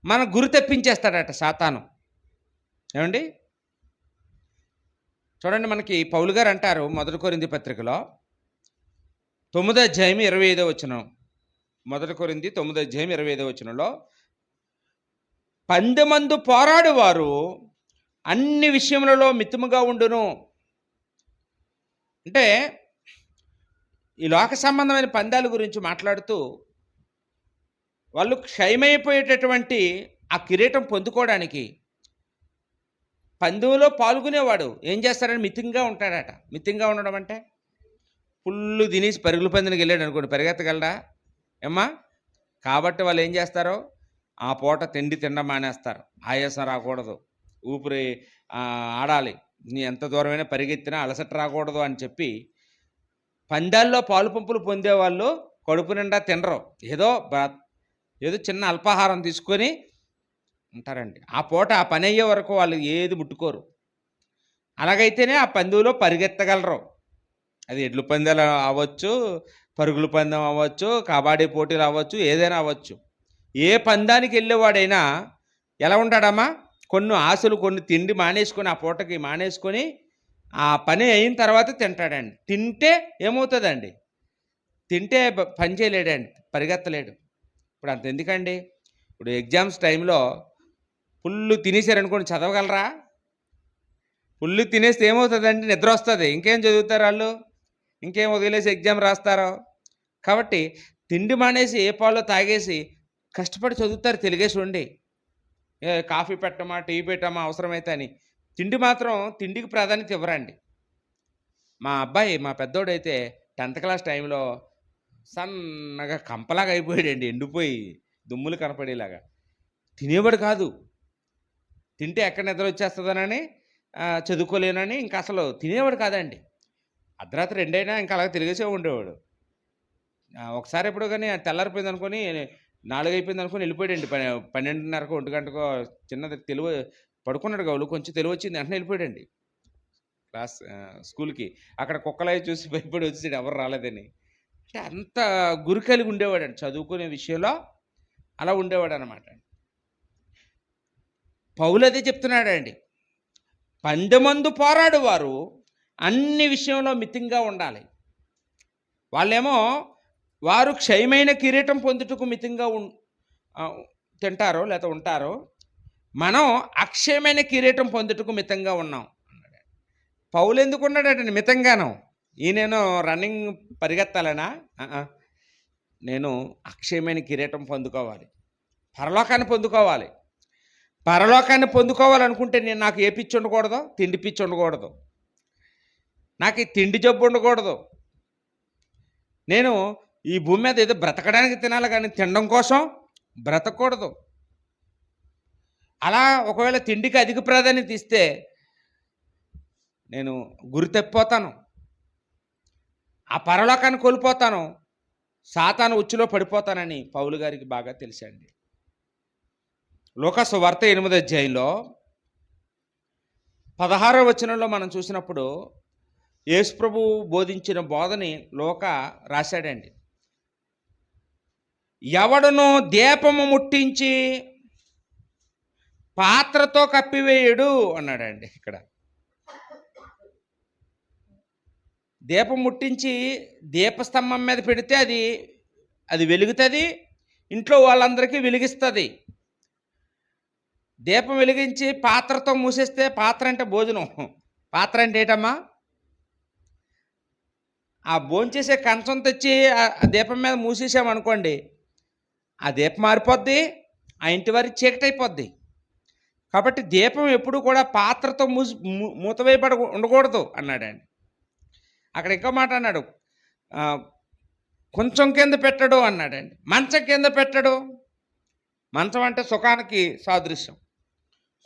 మన గురి తెప్పించేస్తాడట సాతాను. ఏమండి, చూడండి, మనకి పౌలు గారు అంటారు 1 కొరింథీ పత్రికలో 9వ అధ్యాయం 25వ వచనం. 1 కొరింథీ 9వ అధ్యాయం 25వ వచనంలో, పందెమందు పోరాడువారు అన్ని విషయములలో మితముగా ఉండును. అంటే ఈ లోక సంబంధమైన పందాల గురించి మాట్లాడుతూ వాళ్ళు క్షయమైపోయేటటువంటి ఆ కిరీటం పొందుకోవడానికి పందెంలో పాల్గొనేవాడు ఏం చేస్తాడని మితంగా ఉంటాడట. మితంగా ఉండడం అంటే ఫుల్లు తినేసి పరుగుల పందెనికి వెళ్ళాడు అనుకోండి, పరిగెత్తగలడా ఏమ్మా? కాబట్టి వాళ్ళు ఏం చేస్తారో ఆ పూట తిండం మానేస్తారు. ఆయాసం రాకూడదు, ఊపిరి ఆడాలి, నీ ఎంత దూరమైనా పరిగెత్తినా అలసట రాకూడదు అని చెప్పి పందాల్లో పాలు పంపులు పొందేవాళ్ళు కడుపు నిండా తినరు. ఏదో చిన్న అల్పాహారం తీసుకొని ఉంటారండి. ఆ పూట ఆ పని అయ్యే వరకు వాళ్ళు ఏది ముట్టుకోరు. అలాగైతేనే ఆ పందెంలో పరిగెత్తగలరు. అది ఎడ్ల పందాలు అవ్వచ్చు, పరుగుల పందెం అవ్వచ్చు, కబడ్డీ పోటీలు అవ్వచ్చు, ఏదైనా అవ్వచ్చు. ఏ పందానికి వెళ్ళేవాడైనా ఎలా ఉంటాడమ్మా? కొన్ని ఆశలు, కొన్ని తిండి మానేసుకొని, ఆ పూటకి మానేసుకొని ఆ పని అయిన తర్వాత తింటాడండి. తింటే ఏమవుతుందండి? తింటే పని చేయలేడండి, పరిగెత్తలేడు. ఇప్పుడు అంత ఎందుకండి? ఇప్పుడు ఎగ్జామ్స్ టైంలో ఫుల్లు తినేసారనుకోండి, చదవగలరా? ఫుల్లు తినేస్తే ఏమవుతుందండి? నిద్ర వస్తుంది. ఇంకేం చదువుతారు వాళ్ళు? ఇంకేం వదిలేసి ఎగ్జామ్ రాస్తారో? కాబట్టి తిండి మానేసి ఏ పాలో తాగేసి కష్టపడి చదువుతారు తెలుగేసి ఉండి. కాఫీ పెట్టమా, టీ పెట్టమా అవసరమైతే అని. తిండికి ప్రాధాన్యత ఇవ్వరండి. మా అబ్బాయి, మా పెద్దోడైతే 10th క్లాస్ టైంలో సన్నగా కంపలాగా అయిపోయాడండి, ఎండిపోయి దుమ్ములు కనపడేలాగా. తినేవాడు కాదు. తింటే ఎక్కడ నిద్ర వచ్చేస్తుందనని, చదువుకోలేనని ఇంకా అసలు తినేవాడు కాదండి. అర్ధరాత్రి 2 అయినా ఇంకా అలాగే తిరిగేసే ఉండేవాడు. ఒకసారి ఎప్పుడో కానీ తెల్లారిపోయింది అనుకొని, 4 అయిపోయింది అనుకొని వెళ్ళిపోయాడండి. 12:30కో 1 గంటకో చిన్నది తెలివి పడుకున్నాడు గౌలు, కొంచెం తెలివి వచ్చింది, వెంటనే వెళ్ళిపోయాడండి స్కూల్కి. అక్కడ కుక్కలవి చూసి భయపడి వచ్చేసాడు, ఎవరు రాలేదని. అంటే అంత గురి కలిగి ఉండేవాడండి చదువుకునే విషయంలో, అలా ఉండేవాడు అనమాట. పౌలు అదే చెప్తున్నాడండి. పందెమందు పోరాడు వారు అన్ని విషయంలో మితంగా ఉండాలి. వారు క్షయమైన కిరీటం పొందుటకు మితంగా తింటారో లేకపోతే ఉంటారో, మనం అక్షయమైన కిరీటం పొందుటకు మితంగా ఉన్నాం అన్నాడు. పౌలు ఎందుకు ఉన్నాడంటే మితంగాను. ఈయనేనో రన్నింగ్ పరిగెత్తాలనా? నేను అక్షయమైన కిరీటం పొందుకోవాలి, పరలోకాన్ని పొందుకోవాలి. పరలోకాన్ని పొందుకోవాలనుకుంటే నాకు ఏ పిచ్చి ఉండకూడదు? తిండి పిచ్చి ఉండకూడదు, నాకు ఈ తిండి జబ్బు ఉండకూడదు. నేను ఈ భూమి మీద ఏదో బ్రతకడానికి తినాలి కానీ తినడం కోసం బ్రతకూడదు. అలా ఒకవేళ తిండికి అధిక ప్రాధాన్యత ఇస్తే నేను గురి తప్పిపోతాను, ఆ పరలోకాన్ని కోల్పోతాను, సాతాను ఉచ్చులో పడిపోతానని పౌలు గారికి బాగా తెలుసండి. లూకా సువార్త 8వ అధ్యాయంలో 16వ వచనంలో మనం చూసినప్పుడు యేసు ప్రభువు బోధించిన బోధని లూకా రాశాడండి. ఎవడును దీపము ముట్టించి పాత్రతో కప్పివేయడు అన్నాడండి. ఇక్కడ దీపం ముట్టించి దీపస్తంభం మీద పెడితే అది వెలుగుతుంది, ఇంట్లో వాళ్ళందరికీ వెలిగిస్తుంది. దీపం వెలిగించి పాత్రతో మూసేస్తే, పాత్ర అంటే భోజనం, పాత్ర అంటే ఏంటమ్మా? ఆ భోంచేసే కంచం తెచ్చి ఆ దీపం మీద మూసేసామనుకోండి, ఆ దీపం మారిపోద్ది, ఆ ఇంటి వారి చీకటైపోద్ది. కాబట్టి దీపం ఎప్పుడు కూడా పాత్రతో మూతవేయబడ ఉండకూడదు అన్నాడండి. అక్కడ ఇంకో మాట అన్నాడు, కొంచెం కింద పెట్టడు అన్నాడండి. మంచం కింద పెట్టడు. మంచం అంటే సుఖానికి సాదృశ్యం,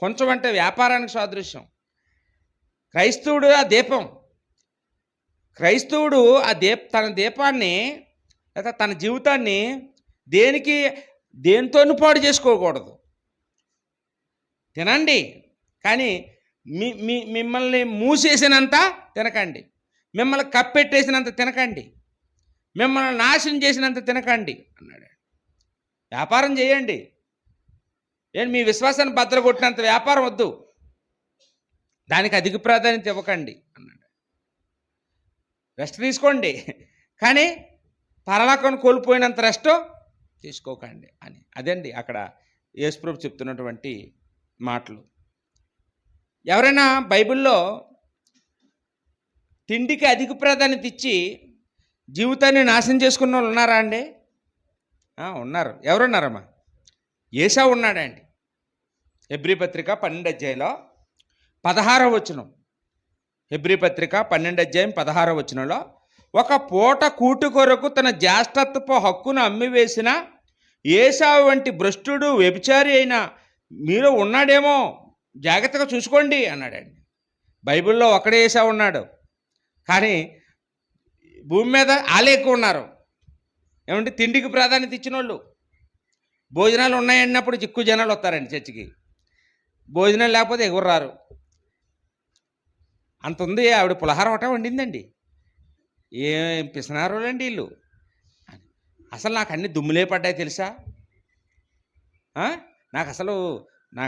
కొంచెం అంటే వ్యాపారానికి సాదృశ్యం. క్రైస్తవుడు ఆ దీపం. క్రైస్తవుడు తన దీపాన్ని లేదా తన జీవితాన్ని దేనితోనూ పాడు చేసుకోకూడదు. తినండి, కానీ మిమ్మల్ని మూసేసినంత తినకండి, మిమ్మల్ని కప్పెట్టేసినంత తినకండి, మిమ్మల్ని నాశనం చేసినంత తినకండి అన్నాడు. వ్యాపారం చేయండి, ఏంటి మీ విశ్వాసాన్ని భద్రగొట్టినంత వ్యాపారం వద్దు, దానికి అధిక ప్రాధాన్యత ఇవ్వకండి అన్నాడు. రెస్ట్ తీసుకోండి, కానీ పరలోకం కోల్పోయినంత రెస్ట్ తీసుకోకండి అని. అదండి అక్కడ యేసుప్రభు చెప్తున్నటువంటి మాటలు. ఎవరైనా బైబిల్లో తిండికి అధిక ప్రాధాన్యత ఇచ్చి జీవితాన్ని నాశనం చేసుకున్న వాళ్ళు ఉన్నారా అండి? ఉన్నారు. ఎవరున్నారమ్మా? ఏశావు ఉన్నాడండి. హెబ్రీ పత్రిక 12 అధ్యాయంలో 16వ వచనం. హెబ్రీ పత్రిక 12 అధ్యాయం 16వ వచనంలో, ఒక పూట కూటు కొరకు తన జ్యేష్ఠత్వపు హక్కును అమ్మివేసిన ఏశావు వంటి భ్రష్టుడు వ్యభిచారి అయిన మీలో ఉన్నాడేమో, జాగ్రత్తగా చూసుకోండి అన్నాడండి. బైబిల్లో ఒకడే ఏశావు ఉన్నాడు, కానీ భూమి మీద ఆలే ఎక్కువ ఉన్నారు. ఏమంటే తిండికి ప్రాధాన్యత ఇచ్చిన వాళ్ళు. భోజనాలు ఉన్నాయన్నప్పుడు ఎక్కువ జనాలు వస్తారండి చర్చికి, భోజనాలు లేకపోతే ఎవరు రారు. అంత ఉంది. ఆవిడ పులహారం ఒకటే వండిందండి. ఏం పిసనారోలండి వీళ్ళు. అసలు నాకు అన్ని దుమ్ములే పడ్డాయి తెలుసా. నాకు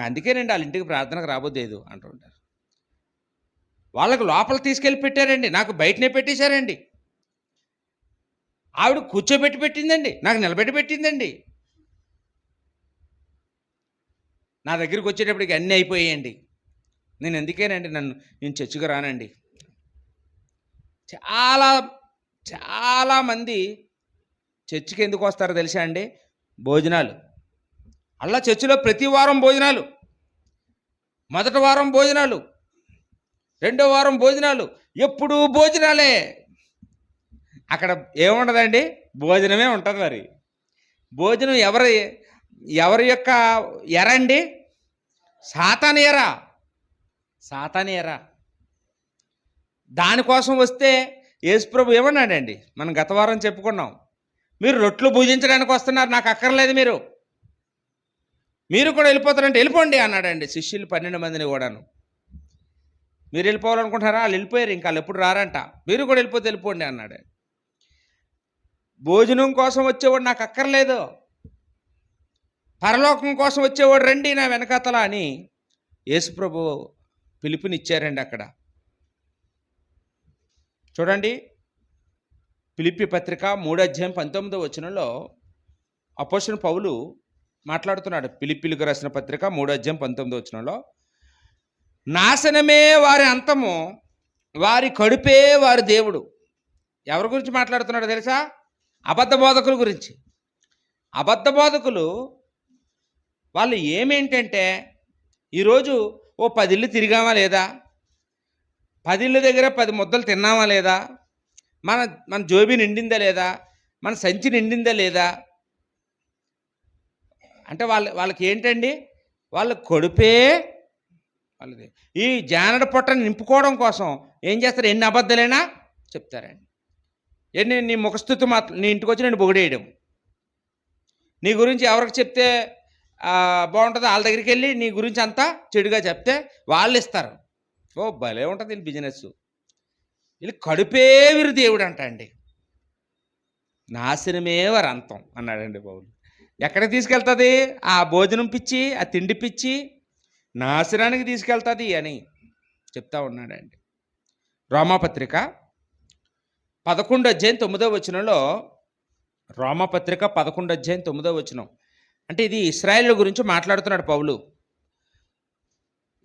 అందుకేనండి వాళ్ళ ఇంటికి ప్రార్థనకు రాబోద్దేదు అంటుంటారు. వాళ్ళకు లోపల తీసుకెళ్ళి పెట్టారండి, నాకు బయటనే పెట్టేశారండి. ఆవిడ కూర్చోబెట్టి పెట్టిందండి, నాకు నిలబెట్టి పెట్టిందండి. నా దగ్గరికి వచ్చేటప్పటికి అన్నీ అయిపోయాయండి. నేను ఎందుకేనండి నేను చర్చికి రానండి. చాలామంది చర్చికి ఎందుకు వస్తారో తెలుసా అండి? భోజనాలు. అలా చర్చిలో ప్రతి వారం భోజనాలు, మొదటి వారం భోజనాలు, రెండో వారం భోజనాలు, ఎప్పుడూ భోజనాలే. అక్కడ ఏముండదండి, భోజనమే ఉంటుంది. మరి భోజనం ఎవరి యొక్క ఎర అండి? సాతాను ఎర. దానికోసం వస్తే యేసుప్రభు ఏమన్నాడండి? మనం గత వారం చెప్పుకున్నాం, మీరు రొట్లు భుజించడానికి వస్తున్నారు, నాకు అక్కర్లేదు, మీరు కూడా వెళ్ళిపోతారంటే వెళ్ళిపోండి అన్నాడండి. శిష్యులు 12 మందిని కూడాను. మీరు వెళ్ళిపోవాలనుకుంటున్నారా? వాళ్ళు వెళ్ళిపోయారు, ఇంకా వాళ్ళు ఎప్పుడు రారంట. మీరు కూడా వెళ్ళిపోండి అన్నాడు. భోజనం కోసం వచ్చేవాడు నాకు అక్కర్లేదు, పరలోకం కోసం వచ్చేవాడు రండి నా వెనకాతల అని యేసుప్రభు పిలుపునిచ్చారండి. అక్కడ చూడండి, ఫిలిప్పీ పత్రిక 3 అధ్యాయం 19వ వచనంలో అపోస్తలుడు పౌలు మాట్లాడుతున్నాడు. ఫిలిప్పీలకు రాసిన పత్రిక 3 అధ్యాయం 19వ వచనంలో, నాశనమే వారి అంతము, వారి కడుపే వారి దేవుడు. ఎవరి గురించి మాట్లాడుతున్నాడో తెలుసా? అబద్ధ బోధకుల గురించి. అబద్ధ బోధకులు వాళ్ళు ఏమేంటంటే, ఈరోజు 10 ఇళ్ళు తిరిగామా లేదా, 10 ఇళ్ళ దగ్గర 10 ముద్దలు తిన్నామా లేదా, మన జోబి నిండిందా లేదా, మన సంచి నిండిందా లేదా అంటే వాళ్ళకి ఏంటండి? వాళ్ళ కడుపే వాళ్ళది. ఈ జానడ పొట్టని నింపుకోవడం కోసం ఏం చేస్తారు? ఎన్ని అబద్ధాలైనా చెప్తారండి. నీ ముఖస్థుతి మాత్రం నీ ఇంటికి వచ్చి నేను పొగిడేయడం, నీ గురించి ఎవరికి చెప్తే బాగుంటుందో వాళ్ళ దగ్గరికి వెళ్ళి నీ గురించి అంతా చెడుగా చెప్తే వాళ్ళు ఇస్తారు. భలే ఉంటుంది వీళ్ళు బిజినెస్. వీళ్ళు కడుపే వీరు దేవుడు అంట అండి. నాశనమే వారి అంతం అన్నాడండి పౌలు. ఎక్కడికి తీసుకెళ్తుంది? ఆ భోజనం పిచ్చి, ఆ తిండి పిచ్చి, నాశనానికి తీసుకెళ్తుంది అని చెప్తా ఉన్నాడండి. రోమాపత్రిక 11:9 రోమాపత్రిక 11:9 అంటే ఇది ఇశ్రాయేలు గురించి మాట్లాడుతున్నాడు పౌలు.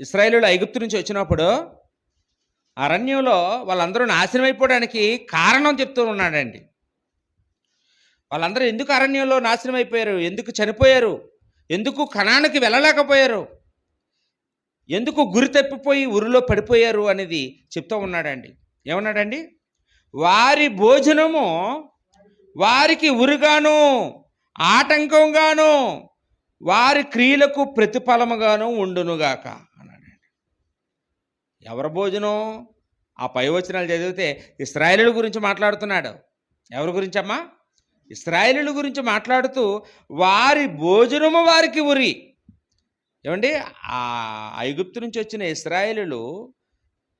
ఇశ్రాయేలు ఐగుప్తు నుంచి వచ్చినప్పుడు అరణ్యంలో వాళ్ళందరూ నాశనం అయిపోవడానికి కారణం చెప్తూ ఉన్నాడండి. వాళ్ళందరూ ఎందుకు అరణ్యంలో నాశనం అయిపోయారు, ఎందుకు చనిపోయారు, ఎందుకు కనానికి వెళ్ళలేకపోయారు, ఎందుకు గురి తప్పిపోయి ఉరిలో పడిపోయారు అనేది చెప్తూ ఉన్నాడండి. ఏమన్నాడండి? వారి భోజనము వారికి ఉరిగాను ఆటంకంగాను వారి క్రియలకు ప్రతిఫలముగాను ఉండునుగాక అన్నాడండి. ఎవరి భోజనం? ఆ పై వచనాలు చదివితే ఇశ్రాయేలు గురించి మాట్లాడుతున్నాడు. ఎవరి గురించి అమ్మా? ఇశ్రాయేలు గురించి మాట్లాడుతూ వారి భోజనము వారికి ఉరి. ఏమండి, ఆ ఐగుప్తు నుంచి వచ్చిన ఇశ్రాయేలు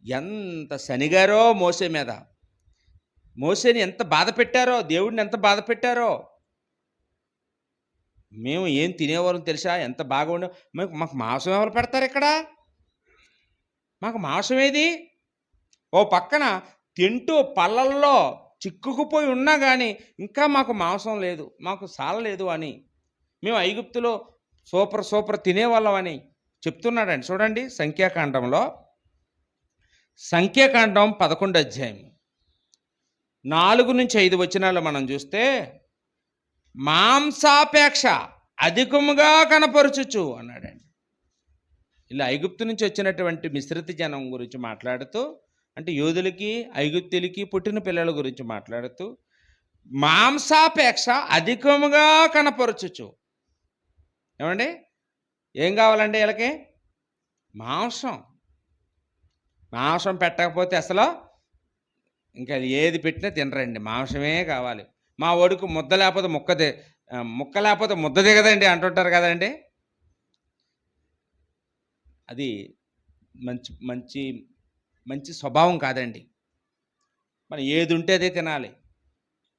ఎంత శనిగారో మోసే మీద, మోసేని ఎంత బాధ పెట్టారో, దేవుడిని ఎంత బాధ పెట్టారో. మేము ఏం తినేవాళ్ళం తెలుసా, ఎంత బాగా ఉండే. మాకు మాంసం ఎవరు పెడతారు ఇక్కడ? మాకు మాంసం ఏది? ఓ పక్కన తింటూ పళ్ళల్లో చిక్కుకుపోయి ఉన్నా కానీ ఇంకా మాకు మాంసం లేదు, మాకు సాలలేదు అని మేము ఐగుప్తులో సూపర్ తినేవాళ్ళం అని చెప్తున్నాడండి. చూడండి, సంఖ్యాకాండం 11 4-5 మనం చూస్తే మాంసాపేక్ష అధికముగా కనపరుచుచు అన్నాడండి. ఇలా ఐగుప్తు నుంచి వచ్చినటువంటి మిశ్రిత జనం గురించి మాట్లాడుతూ, అంటే యూదులకి ఐగుప్తులకి పుట్టిన పిల్లల గురించి మాట్లాడుతూ మాంసాపేక్ష అధికముగా కనపరచుచు. ఏమండి, ఏం కావాలండి వీళ్ళకి? మాంసం పెట్టకపోతే అసలు ఇంకా ఏది పెట్టినా తినరండి, మాంసమే కావాలి. మా ఒడుకు ముద్ద లేకపోతే ముక్క లేకపోతే ముద్ద దిగదండి అంటుంటారు కదండి. అది మంచి మంచి మంచి స్వభావం కాదండి. మనం ఏది ఉంటే అదే తినాలి.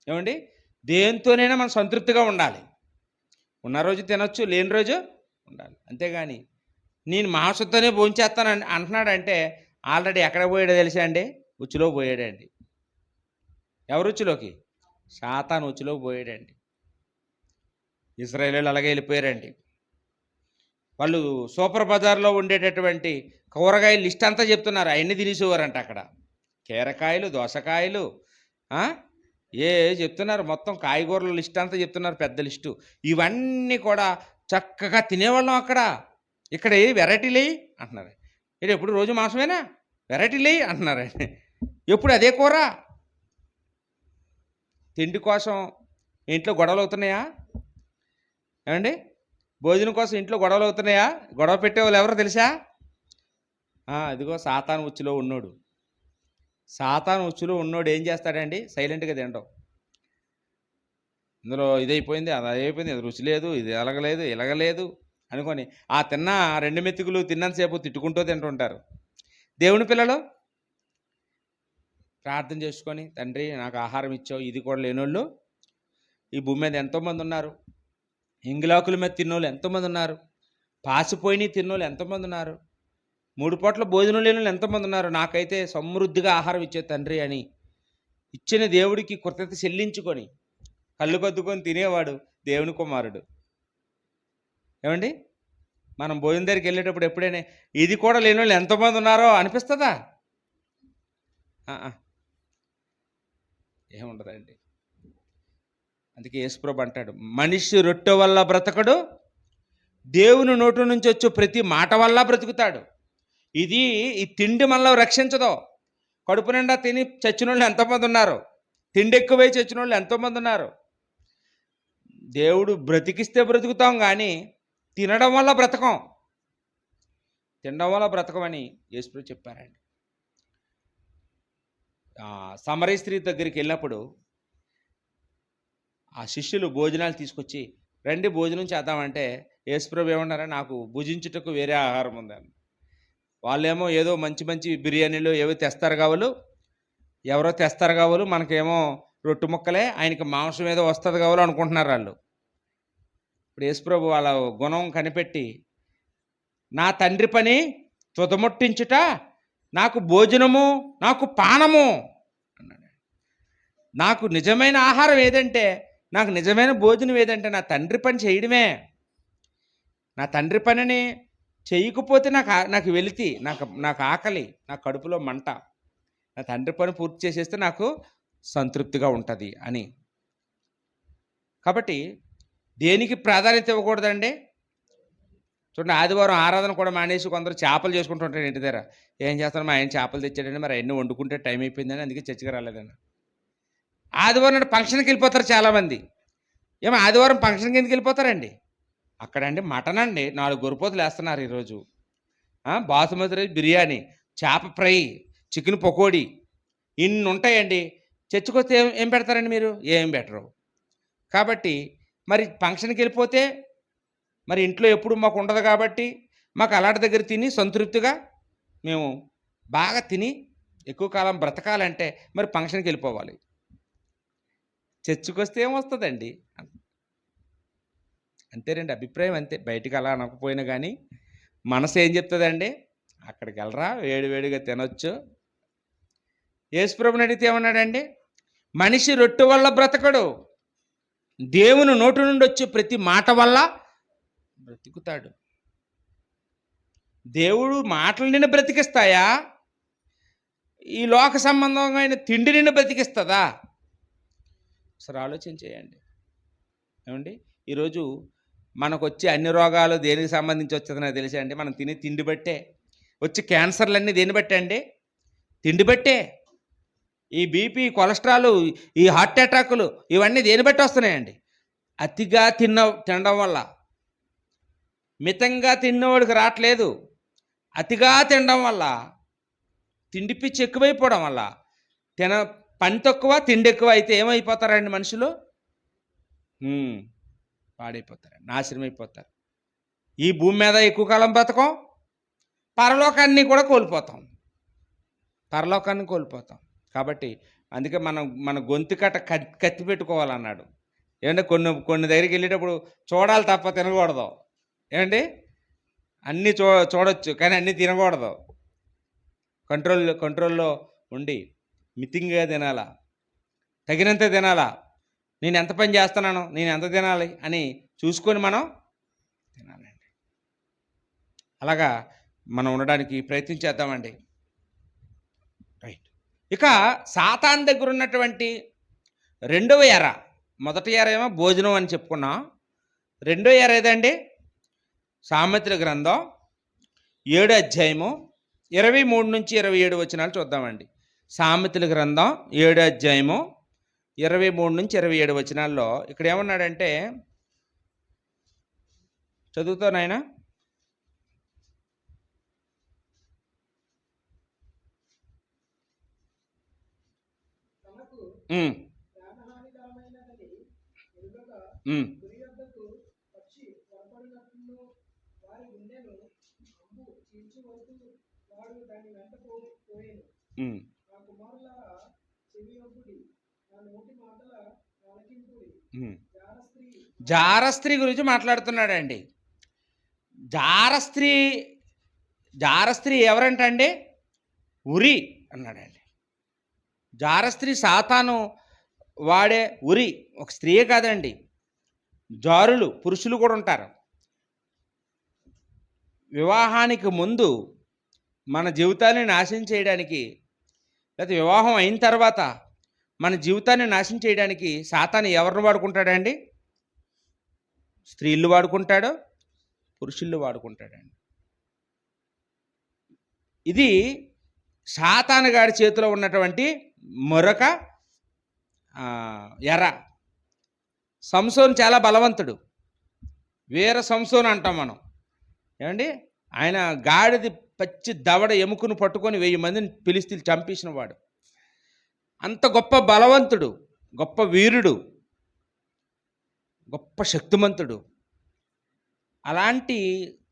ఏమండి, దేంతోనైనా మనం సంతృప్తిగా ఉండాలి. ఉన్న రోజు తినొచ్చు, లేని రోజు ఉండాలి. అంతేగాని నేను మాంసంతోనే భోంచేస్తాను అంటున్నాడంటే ఆల్రెడీ ఎక్కడ పోయాడో తెలుసా అండి? ఉచ్చులో పోయాడండి. ఎవరు ఉచ్చులోకి? సాతాను ఉచ్చులో పోయాడండి. ఇశ్రాయేలీయులు అలాగే వెళ్ళిపోయారండి. వాళ్ళు సూపర్ బజార్లో ఉండేటటువంటి కూరగాయల లిస్ట్ అంతా చెప్తున్నారు, అవన్నీ తినేసేవారంట. అక్కడ కీరకాయలు, దోసకాయలు, చెప్తున్నారు, మొత్తం కాయగూరల లిస్ట్ అంతా చెప్తున్నారు, పెద్ద లిస్టు. ఇవన్నీ కూడా చక్కగా తినేవాళ్ళం అక్కడ. ఇక్కడ ఏ వెరైటీలు అంటున్నారు. ఇది ఎప్పుడు రోజు మాంసమేనా? వెరైటీలు అంటున్నారు. ఎప్పుడు అదే కూర. తిండి కోసం ఇంట్లో గొడవలు అవుతున్నాయా? ఏమండి, భోజనం కోసం ఇంట్లో గొడవలు అవుతున్నాయా? గొడవ పెట్టేవాళ్ళు ఎవరో తెలుసా? ఇదిగో సాతాను ఉచ్చులో ఉన్నోడు. సాతాను ఉచ్చులో ఉన్నోడు ఏం చేస్తాడండి? సైలెంట్గా తినడం. ఇందులో ఇదైపోయింది, అది అయిపోయింది, ఇది రుచి లేదు, ఇది ఎలగలేదు, ఇలగలేదు అనుకొని ఆ తిన్న 2 మెతుకులు తిన్నంతసేపు తిట్టుకుంటూ తింటుంటారు. దేవుని పిల్లలు ప్రార్థన చేసుకొని, తండ్రి నాకు ఆహారం ఇచ్చావు, ఇది కూడా లేనోళ్ళు ఈ భూమి మీద ఎంతోమంది ఉన్నారు. ఇంగిలాకుల మీద తిన్నోళ్ళు ఎంతోమంది ఉన్నారు. పాసిపోయిన తిన్నోళ్ళు ఎంతోమంది ఉన్నారు. 3 పూట్ల భోజనం లేని వాళ్ళు ఎంతోమంది ఉన్నారు. నాకైతే సమృద్ధిగా ఆహారం ఇచ్చే తండ్రి అని ఇచ్చిన దేవుడికి కృతజ్ఞత చెల్లించుకొని కళ్ళు కద్దుకొని తినేవాడు దేవుని కుమారుడు. ఏమండి, మనం భోజనం దగ్గరికి వెళ్ళేటప్పుడు ఎప్పుడైనా ఇది కూడా లేని వాళ్ళు ఎంతోమంది ఉన్నారో అనిపిస్తుందా? ఏముండదండి. అందుకే యేసుప్రభు అంటాడు, మనిషి రొట్టె వల్ల బ్రతకడు, దేవుని నోటు నుంచి వచ్చే ప్రతి మాట వల్ల బ్రతుకుతాడు. ఈ తిండి మనలో రక్షించదో. కడుపు నిండా తిని చచ్చిన వాళ్ళు ఎంతోమంది ఉన్నారు. తిండి ఎక్కువై చచ్చిన వాళ్ళు ఎంతోమంది ఉన్నారు. దేవుడు బ్రతికిస్తే బ్రతుకుతాం, కానీ తినడం వల్ల బ్రతకం. తినడం వల్ల బ్రతకమని యేసుప్రభు చెప్పారండి. సమరయ స్త్రీ దగ్గరికి వెళ్ళినప్పుడు ఆ శిష్యులు భోజనాలు తీసుకొచ్చి, రండి భోజనం చేద్దామంటే యేసుప్రభు ఏమన్నారా? నాకు భుజించుటకు వేరే ఆహారం ఉందని. వాళ్ళేమో ఏదో మంచి మంచి బిర్యానీలు ఏవో తెస్తారు కావాలి, ఎవరో తెస్తారు కావాలి, మనకేమో రొట్టు ముక్కలే, ఆయనకి మాంసం ఏదో వస్తుంది కావాలో అనుకుంటున్నారు వాళ్ళు. ఇప్పుడు యేసుప్రభు వాళ్ళ గుణం కనిపెట్టి నా తండ్రి పని తుదముట్టించుట నాకు భోజనము, నాకు పానము అన్నాడు. నాకు నిజమైన ఆహారం ఏదంటే, నాకు నిజమైన భోజనం ఏదంటే నా తండ్రి పని చేయడమే. నా తండ్రి పనిని చేయకపోతే నాకు వెలితి, నాకు ఆకలి, నా కడుపులో మంట. నా తండ్రి పని పూర్తి చేసేస్తే నాకు సంతృప్తిగా ఉంటుంది అని. కాబట్టి దేనికి ప్రాధాన్యత ఇవ్వకూడదండి. చూడండి, ఆదివారం ఆరాధన కూడా మానేసి కొందరు చేపలు చేసుకుంటుంటారు ఇంటి దగ్గర. ఏం చేస్తాను, మా ఆయన చేపలు తెచ్చాడండి, మరి అవన్నీ వండుకుంటే టైం అయిపోయిందని అందుకే చర్చికి రాలేదండి. ఆదివారం నాడు ఫంక్షన్కి వెళ్ళిపోతారు చాలామంది. ఏమో ఆదివారం ఫంక్షన్కి ఎందుకు వెళ్ళిపోతారండి? అక్కడండి మటన్ అండి 4 గొర్రెపోతులు వేస్తున్నారు ఈరోజు. బాసుమతి రైస్, బిర్యానీ, చేప ఫ్రై, చికెన్ పకోడీ, ఇన్ని ఉంటాయండి. చర్చికి వస్తే ఏం పెడతారండి మీరు? ఏం పెట్టరు. కాబట్టి మరి ఫంక్షన్కి వెళ్ళిపోతే మరి ఇంట్లో ఎప్పుడు మాకు ఉండదు కాబట్టి మాకు అలాంటి దగ్గర తిని సంతృప్తిగా మేము బాగా తిని ఎక్కువ కాలం బ్రతకాలంటే మరి ఫంక్షన్కి వెళ్ళిపోవాలి. చర్చికి వస్తే ఏమొస్తుందండి? అంతేనండి, అభిప్రాయం అంతే. బయటికి అలా అనకపోయినా కానీ మనసు ఏం చెప్తుందండి? అక్కడికి వెళ్ళరా, వేడివేడిగా తినొచ్చు. యేసుప్రభుని అడిగితే ఏమన్నాడండి? మనిషి రొట్టె వల్ల బ్రతకడు, దేవుని నోటి నుండి వచ్చే ప్రతి మాట వల్ల బ్రతుకుతాడు. దేవుడు మాటలు నిన్ను బ్రతికిస్తాయా? ఈ లోక సంబంధమైన తిండి నిన్ను బ్రతికిస్తుందా? అసలు ఆలోచన చేయండి. ఏమండి, ఈరోజు మనకు వచ్చే అన్ని రోగాలు దేనికి సంబంధించి వచ్చేది నాకు తెలిసే అండి. మనం తినే తిండి బట్టే వచ్చి క్యాన్సర్లన్నీ దేన్ని బట్టే అండి? తిండి బట్టే. ఈ బీపీ, కొలెస్ట్రాల్, ఈ హార్ట్ అటాకులు ఇవన్నీ దేని బట్టి వస్తున్నాయండి? అతిగా తినడం వల్ల. మితంగా తిన్నవాడికి రావట్లేదు, అతిగా తినడం వల్ల, తిండి పిచ్చి ఎక్కువైపోవడం వల్ల, పని తక్కువ తిండి ఎక్కువ అయితే ఏమైపోతారండి మనుషులు? పాడైపోతారు, నాశనం అయిపోతారు. ఈ భూమి మీద ఎక్కువ కాలం బ్రతకం, పరలోకాన్ని కూడా కోల్పోతాం. కాబట్టి అందుకే మన గొంతు కత్తి పెట్టుకోవాలన్నాడు. ఏమంటే కొన్ని దగ్గరికి వెళ్ళేటప్పుడు చూడాలి తప్ప తినకూడదు. ఏమండి, అన్నీ చూడొచ్చు కానీ అన్నీ తినకూడదు. కంట్రోల్లో ఉండి మితింగా తినాలా, తగినంత తినాలా. నేను ఎంత పని చేస్తున్నాను, నేను ఎంత తినాలి అని చూసుకొని మనం తినాలండి. అలాగా మనం ఉండడానికి ప్రయత్నం చేద్దామండి. రైట్. ఇక సాతాను దగ్గర ఉన్నటువంటి రెండవ ఎర, మొదటి ఎర ఏమో భోజనం అని చెప్పుకున్నాం. రెండో ఎర ఏదండి? సామెతల గ్రంథం 7వ అధ్యాయము 23 నుంచి 27 వచనాలు చూద్దామండి. సామెతల గ్రంథం 7వ అధ్యాయము 23 నుంచి 27 వచనాల్లో ఇక్కడ ఏమన్నాడంటే, చదువుతావు నాయనా? జారస్త్రీ గురించి మాట్లాడుతున్నాడండి. జారస్త్రీ ఎవరంటండి? ఉరి అన్నాడండి. జారస్త్రీ సాతాను వాడే ఉరి. ఒక స్త్రీయే కాదండి, జారులు పురుషులు కూడా ఉంటారు. వివాహానికి ముందు మన జీవితాన్ని నాశనం చేయడానికి, లేకపోతే వివాహం అయిన తర్వాత మన జీవితాన్ని నాశనం చేయడానికి సాతాను ఎవరిని వాడుకుంటాడండి? స్త్రీలు వాడుకుంటాడు, పురుషులు వాడుకుంటాడండి. ఇది సాతాను గారి చేతిలో ఉన్నటువంటి మరొక ఎర. సంసోను చాలా బలవంతుడు, వీర సంసోను అంటాం మనం. ఏమండి, ఆయన గాడిది పచ్చి దవడ ఎముకను పట్టుకొని 1000 మందిని ఫిలిష్తీయులు చంపేసిన వాడు. అంత గొప్ప బలవంతుడు, గొప్ప వీరుడు, గొప్ప శక్తిమంతుడు. అలాంటి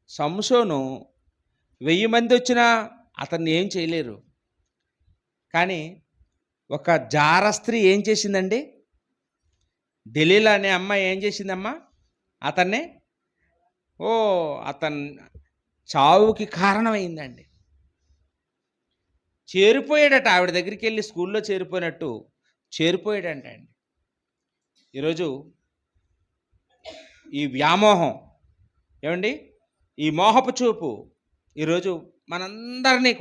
సంసోను 1000 మంది వచ్చినా అతన్ని ఏం చేయలేరు. కానీ ఒక జారస్త్రీ ఏం చేసిందండి? దెలీలా అనే అమ్మాయి ఏం చేసిందమ్మా? అతన్ని చావుకి కారణమైందండి. చేరిపోయాడట, ఆవిడ దగ్గరికి వెళ్ళి స్కూల్లో చేరిపోయినట్టు చేరిపోయాడంట అండి. ఈరోజు ఈ వ్యామోహం, ఏమండి, ఈ మోహపు చూపు ఈరోజు మనందరినీ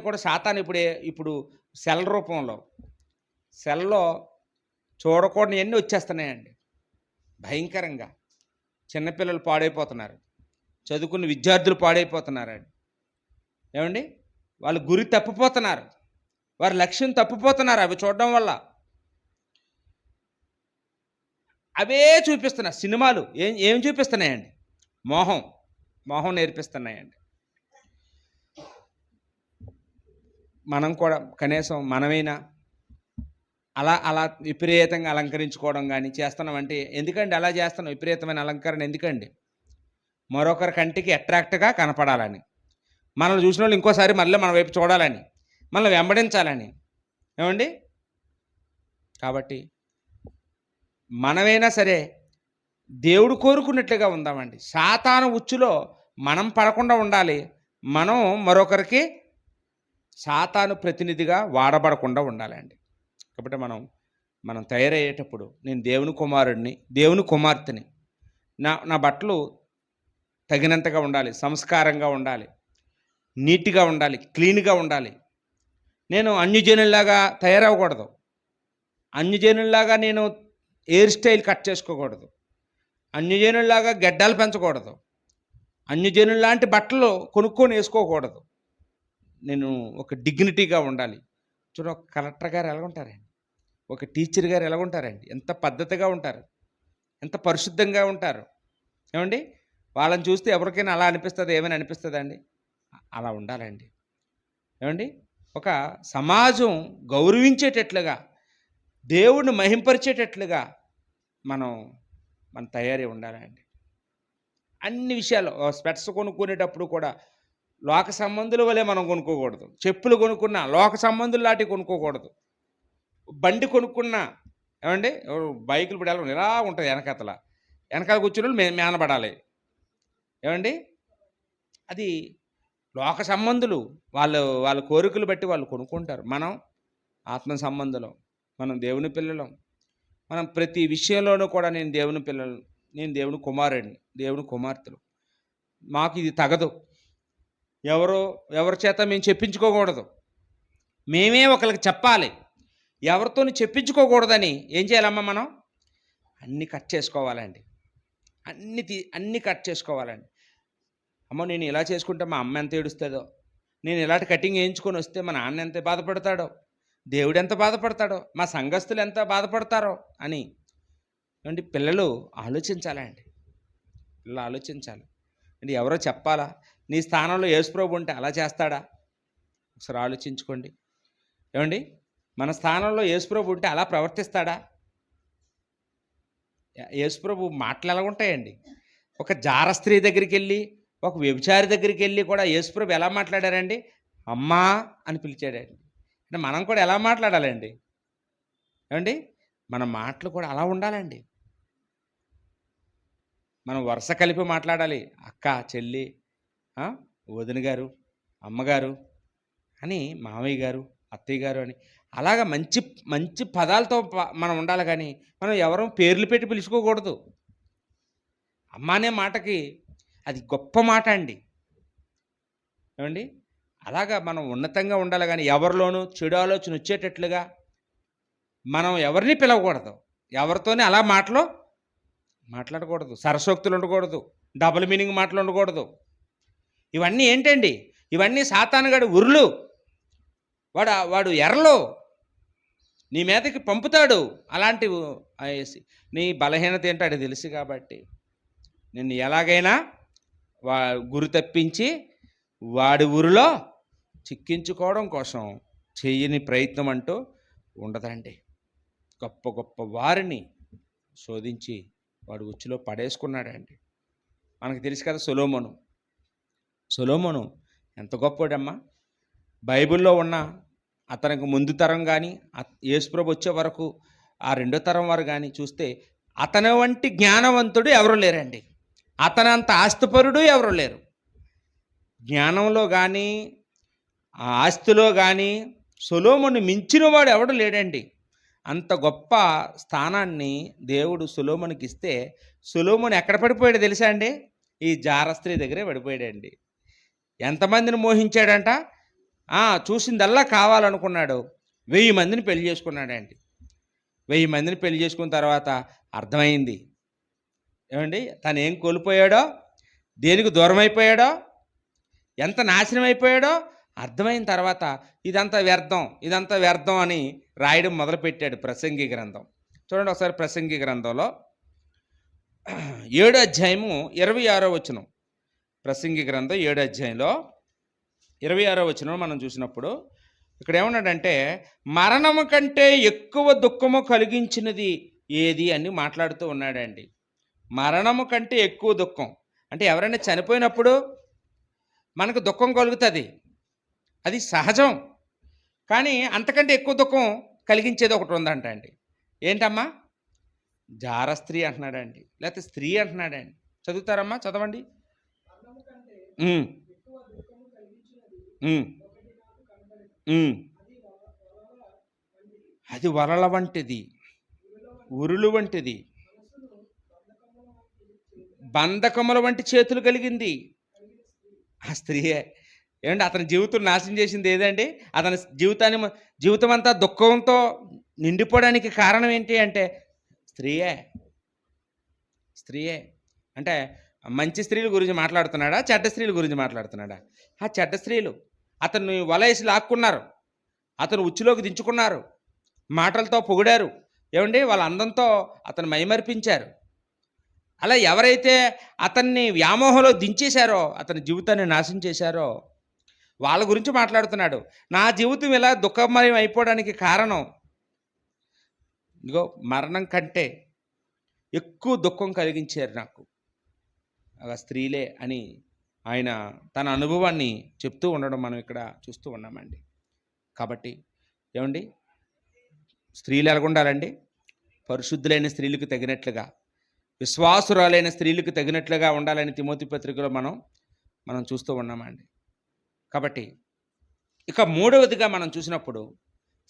కూడా సాతాను ఇప్పుడు సెల్ రూపంలో, సెల్లో చూడకూడనివన్నీ వచ్చేస్తున్నాయండి భయంకరంగా. చిన్నపిల్లలు పాడైపోతున్నారు, చదువుకున్న విద్యార్థులు పాడైపోతున్నారండి. ఏమండి, వాళ్ళు గురి తప్పిపోతున్నారు, వారి లక్ష్యం తప్పిపోతున్నారు అవి చూడడం వల్ల. అవే చూపిస్తున్నారు సినిమాలు. ఏం చూపిస్తున్నాయండి? మోహం నేర్పిస్తున్నాయండి. మనం కూడా కనీసం మనమైనా అలా విపరీతంగా అలంకరించుకోవడం కానీ చేస్తున్నామంటే ఎందుకండి అలా చేస్తున్నాం? విపరీతమైన అలంకరణ ఎందుకండి? మరొకరి కంటికి అట్రాక్ట్గా కనపడాలని, మనల్ని చూసిన వాళ్ళు ఇంకోసారి మళ్ళీ మన వైపు చూడాలని, మనల్ని వెంబడించాలని. ఏమండి, కాబట్టి మనమైనా సరే దేవుడు కోరుకున్నట్లుగా ఉందామండి. సాతాను ఉచ్చులో మనం పడకుండా ఉండాలి. మనం మరొకరికి సాతాను ప్రతినిధిగా వాడబడకుండా ఉండాలండి. కాబట్టి మనం తయారయ్యేటప్పుడు నేను దేవుని కుమారుడిని, దేవుని కుమార్తెని, నా బట్టలు తగినంతగా ఉండాలి, సంస్కారంగా ఉండాలి, నీట్గా ఉండాలి, క్లీన్గా ఉండాలి. నేను అన్యజనుల్లాగా తయారవ్వకూడదు. అన్యజనుల్లాగా నేను హెయిర్ స్టైల్ కట్ చేసుకోకూడదు. అన్యజనుల్లాగా గెడ్డాలు పెంచకూడదు. అన్యజనుల్లాంటి బట్టలు కొనుక్కొని వేసుకోకూడదు. నేను ఒక డిగ్నిటీగా ఉండాలి. చూడండి, ఒక కలెక్టర్ గారు ఎలా ఉంటారండి, ఒక టీచర్ గారు ఎలా ఉంటారండి, ఎంత పద్ధతిగా ఉంటారు, ఎంత పరిశుద్ధంగా ఉంటారు. ఏమండి, వాళ్ళని చూస్తే ఎవరికైనా అలా అనిపిస్తుంది, ఏమైనా అనిపిస్తుందండి? అలా ఉండాలండి. ఏమండి, ఒక సమాజం గౌరవించేటట్లుగా, దేవుణ్ణి మహింపరిచేటట్లుగా మన తయారీ ఉండాలండి. అన్ని విషయాలు, స్పెట్స్ కొనుక్కునేటప్పుడు కూడా లోక సంబంధుల వలె మనం కొనుక్కోకూడదు. చెప్పులు కొనుక్కున్నా లోక సంబంధులు లాంటివి కొనుక్కోకూడదు. బండి కొనుక్కున్నా, ఏమండి, బైకులు పడాలి ఇలా ఉంటుంది, వెనకాల కూర్చుని వాళ్ళు మేనబడాలి. ఏమండి, అది లోక సంబంధులు వాళ్ళ కోరికలు బట్టి వాళ్ళు కొనుక్కుంటారు. మనం ఆత్మ సంబంధులం, మనం దేవుని పిల్లలం. మనం ప్రతి విషయంలోనూ కూడా నేను దేవుని పిల్లలు, నేను దేవుని కుమారుడిని, దేవుని కుమార్తెలు. మాకు ఇది తగదు, ఎవరి చేత మేము చెప్పించుకోకూడదు. మేమే ఒకరికి చెప్పాలి. ఎవరితోని చెప్పించుకోకూడదని ఏం చేయాలమ్మా? మనం అన్నీ కట్ చేసుకోవాలండి. అన్నీ కట్ చేసుకోవాలండి. అమ్మో, నేను ఇలా చేసుకుంటే మా అమ్మ ఎంత ఏడుస్తుందో, నేను ఇలాంటి కటింగ్ వేయించుకొని వస్తే మా నాన్న ఎంత బాధపడతాడో, దేవుడు ఎంత బాధపడతాడో, మా సంఘస్థులు ఎంత బాధపడతారో అని అండి పిల్లలు ఆలోచించాలండి. పిల్లలు ఆలోచించాలి అండి. ఎవరో చెప్పాలా? నీ స్థానంలో యేసుప్రభు ఉంటే అలా చేస్తాడా? ఒకసారి ఆలోచించుకోండి. ఏమండి, మన స్థానంలో యేసుప్రభు ఉంటే అలా ప్రవర్తిస్తాడా? యేసుప్రభు మాటలు ఎలా ఉంటాయండి? ఒక జార స్త్రీ దగ్గరికి వెళ్ళి, ఒక వ్యభిచారి దగ్గరికి వెళ్ళి కూడా యేసుప్రభు ఎలా మాట్లాడారండి? అమ్మా అని పిలిచాడండి. అంటే మనం కూడా ఎలా మాట్లాడాలండి? ఏమండి, మన మాటలు కూడా అలా ఉండాలండి. మనం వరుస కలిపి మాట్లాడాలి. అక్క, చెల్లి, వదిన గారు, అమ్మగారు అని, మామయ్య గారు, అత్తయ్య గారు అని, అలాగా మంచి మంచి పదాలతో మనం ఉండాలి. కానీ మనం ఎవరో పేర్లు పెట్టి పిలుచుకోకూడదు. అమ్మ అనే మాటకి అది గొప్ప మాట అండి. ఏమండి, అలాగా మనం ఉన్నతంగా ఉండాలి. కానీ ఎవరిలోనూ చెడు ఆలోచన వచ్చేటట్లుగా మనం ఎవరిని పిలవకూడదు. ఎవరితోనే అలా మాట్లాడకూడదు. సరసోక్తులు ఉండకూడదు. డబుల్ మీనింగ్ మాటలు ఉండకూడదు. ఇవన్నీ ఏంటండి? ఇవన్నీ సాతానుగాడి ఉరులు. వాడు ఎర్రలో నీ మీదకి పంపుతాడు. అలాంటివి నీ బలహీనత ఏంటో అది తెలుసు కాబట్టి నిన్ను ఎలాగైనా గురి తప్పించి వాడి ఊరిలో చిక్కించుకోవడం కోసం చెయ్యని ప్రయత్నం అంటూ ఉండదండి. గొప్ప గొప్ప వారిని శోధించి వాడు ఉచ్చులో పడేసుకున్నాడండి. మనకు తెలుసు కదా, సొలొమోను ఎంత గొప్పోడమ్మా. బైబిల్లో ఉన్న అతనికి ముందు తరం కానీ, యేసుప్రభు వచ్చే వరకు ఆ రెండో తరం వారు కానీ చూస్తే అతని వంటి జ్ఞానవంతుడు ఎవరు లేరండి. అతనంత ఆస్తిపరుడు ఎవరు లేరు. జ్ఞానంలో కానీ ఆ ఆస్తిలో కానీ సొలొమోను మించిన వాడు ఎవడు లేడండి. అంత గొప్ప స్థానాన్ని దేవుడు సొలొమోనుకి ఇస్తే సొలొమోను ఎక్కడ పడిపోయాడు తెలుసా అండి? ఈ జారస్త్రీ దగ్గరే పడిపోయాడండి. ఎంతమందిని మోహించాడంట? చూసిందల్లా కావాలనుకున్నాడు. 1000 మందిని పెళ్లి చేసుకున్నాడండి. 1000 మందిని పెళ్లి చేసుకున్న తర్వాత అర్థమైంది ఏమండి, తను ఏం కోల్పోయాడో, దేనికి దూరం అయిపోయాడో, ఎంత నాశనం అయిపోయాడో అర్థమైన తర్వాత ఇదంతా వ్యర్థం అని రాయడం మొదలుపెట్టాడు ప్రసంగి గ్రంథం. చూడండి ఒకసారి ప్రసంగి గ్రంథంలో 7వ అధ్యాయము 26వ వచనం. ప్రసంగి గ్రంథం 7వ అధ్యాయంలో 26వ వచనం మనం చూసినప్పుడు ఇక్కడ ఏమన్నాడంటే, మరణము కంటే ఎక్కువ దుఃఖము కలిగించినది ఏది అని మాట్లాడుతూ ఉన్నాడండి. మరణము కంటే ఎక్కువ దుఃఖం అంటే ఎవరైనా చనిపోయినప్పుడు మనకు దుఃఖం కలుగుతుంది, అది సహజం. కానీ అంతకంటే ఎక్కువ దుఃఖం కలిగించేది ఒకటి ఉందంట అండి. ఏంటమ్మా? జారస్త్రీ అంటున్నాడండి, లేకపోతే స్త్రీ అంటున్నాడండి. చదువుతారమ్మా, చదవండి. అది వలల వంటిది, ఉరులు వంటిది, బంధకముల వంటి చేతులు కలిగింది. ఆ స్త్రీయే ఏమండి అతని జీవితం నాశనం చేసింది ఏదండి? అతని జీవితం అంతా దుఃఖంతో నిండిపోవడానికి కారణం ఏంటి అంటే స్త్రీయే. అంటే మంచి స్త్రీల గురించి మాట్లాడుతున్నాడా, చెడ్డ స్త్రీల గురించి మాట్లాడుతున్నాడా? ఆ చెడ్డ స్త్రీలు అతన్ని వలేసి లాక్కున్నారు, అతను ఉచ్చులోకి దించుకున్నారు, మాటలతో పొగిడారు, ఏమండి వాళ్ళ అందంతో అతను మైమరిపించారు. అలా ఎవరైతే అతన్ని వ్యామోహంలో దించేశారో, అతని జీవితాన్ని నాశనం చేశారో వాళ్ళ గురించి మాట్లాడుతున్నాడు. నా జీవితం ఇలా దుఃఖమయం అయిపోవడానికి కారణం ఇదిగో మరణం కంటే ఎక్కువ దుఃఖం కలిగించారు నాకు ఆ స్త్రీలే అని ఆయన తన అనుభవాన్ని చెప్తూ ఉండడం మనం ఇక్కడ చూస్తూ ఉన్నామండి. కాబట్టి ఏమండి, స్త్రీలు ఎలాగుండాలండి? పరిశుద్ధులైన స్త్రీలకు తగినట్లుగా, విశ్వాసురాలైన స్త్రీలకు తగినట్లుగా ఉండాలని తిమోతి పత్రికలో మనం చూస్తూ ఉన్నామండి. కాబట్టి ఇక మూడవదిగా మనం చూసినప్పుడు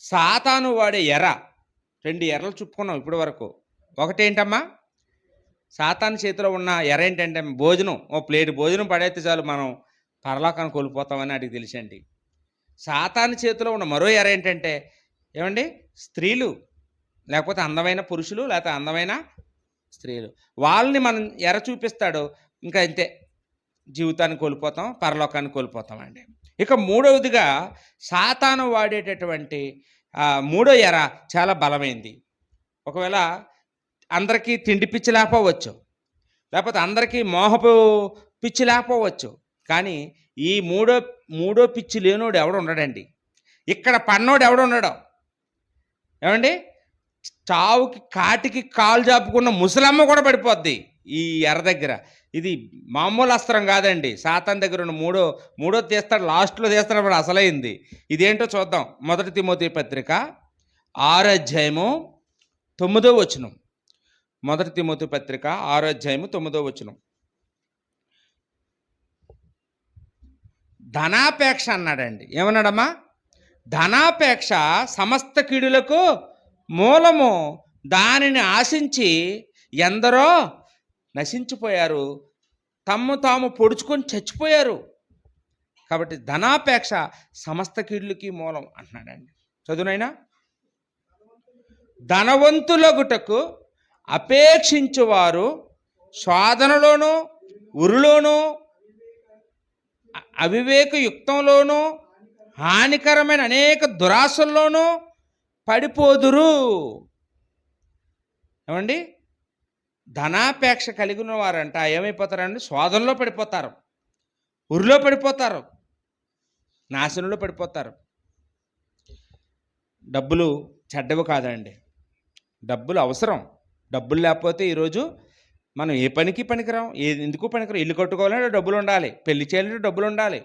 సాతాను వాడే ఎర. 2 ఎర్రలు చెప్పుకున్నాం ఇప్పటి వరకు. ఒకటేంటమ్మా? సాతాను చేతిలో ఉన్న ఎర ఏంటంటే భోజనం. ఓ ప్లేట్ భోజనం పడైతే చాలు మనం పరలోకాన్ని కోల్పోతామని అడిగి తెలిసండి. సాతాను చేతిలో ఉన్న మరో ఎర ఏంటంటే ఏమండి? స్త్రీలు, లేకపోతే అందమైన పురుషులు, లేకపోతే అందమైన స్త్రీలు. వాళ్ళని మనం ఎర చూపిస్తాడు, ఇంకా అంతే, జీవితాన్ని కోల్పోతాం, పరలోకాన్ని కోల్పోతామండి. ఇక మూడవదిగా సాతాను వాడేటటువంటి మూడో ఎర చాలా బలమైంది. ఒకవేళ అందరికీ తిండి పిచ్చి లేకపోవచ్చు, లేకపోతే అందరికీ మోహపు పిచ్చి లేకపోవచ్చు, కానీ ఈ మూడో పిచ్చి లేనోడు ఎవడు ఉండడండి. ఇక్కడ పన్నోడు ఎవడు ఉండడు. ఏమండి? చావుకి కాటికి కాలు జాపుకున్న ముసలమ్మ కూడా పడిపోద్ది ఈ ఎర్ర దగ్గర. ఇది మామూలు అస్త్రం కాదండి. సాతాన్ దగ్గర ఉన్న మూడో తీస్తాడు, లాస్ట్లో తీస్తాడు, అసలైంది. ఇదేంటో చూద్దాం. 1 తిమోతి పత్రిక 6వ అధ్యాయము 9వ వచనం. 1 తిమోతి పత్రిక 6వ అధ్యాయము 9వ వచనం. ధనాపేక్ష అన్నాడండి. ఏమన్నాడమ్మా? ధనాపేక్ష సమస్త కీడులకు మూలము, దానిని ఆశించి ఎందరో నశించిపోయారు, తమ్ము తాము పొడుచుకొని చచ్చిపోయారు. కాబట్టి ధనాపేక్ష సమస్త కీడులకి మూలం అంటున్నాడండి. చదువునైనా, ధనవంతులగుటకు అపేక్షించువారు శోధనలోనూ, ఉరులోనూ, అవివేకయుక్తంలోనూ, హానికరమైన అనేక దురాశల్లోనూ పడిపోదురు. ఏమండి? ధనాపేక్ష కలిగిన వారంట ఏమైపోతారండి? శోధనలో పడిపోతారు, ఉరిలో పడిపోతారు, నాశనంలో పడిపోతారు. డబ్బులు చెడ్డవి కాదండి, డబ్బులు అవసరం. డబ్బులు లేకపోతే ఈరోజు మనం ఏ పనికి పనికిరాం, ఎందుకు పనికిరాం. ఇల్లు కట్టుకోవాలంటే డబ్బులు ఉండాలి, పెళ్లి చేయాలంటే డబ్బులు ఉండాలి.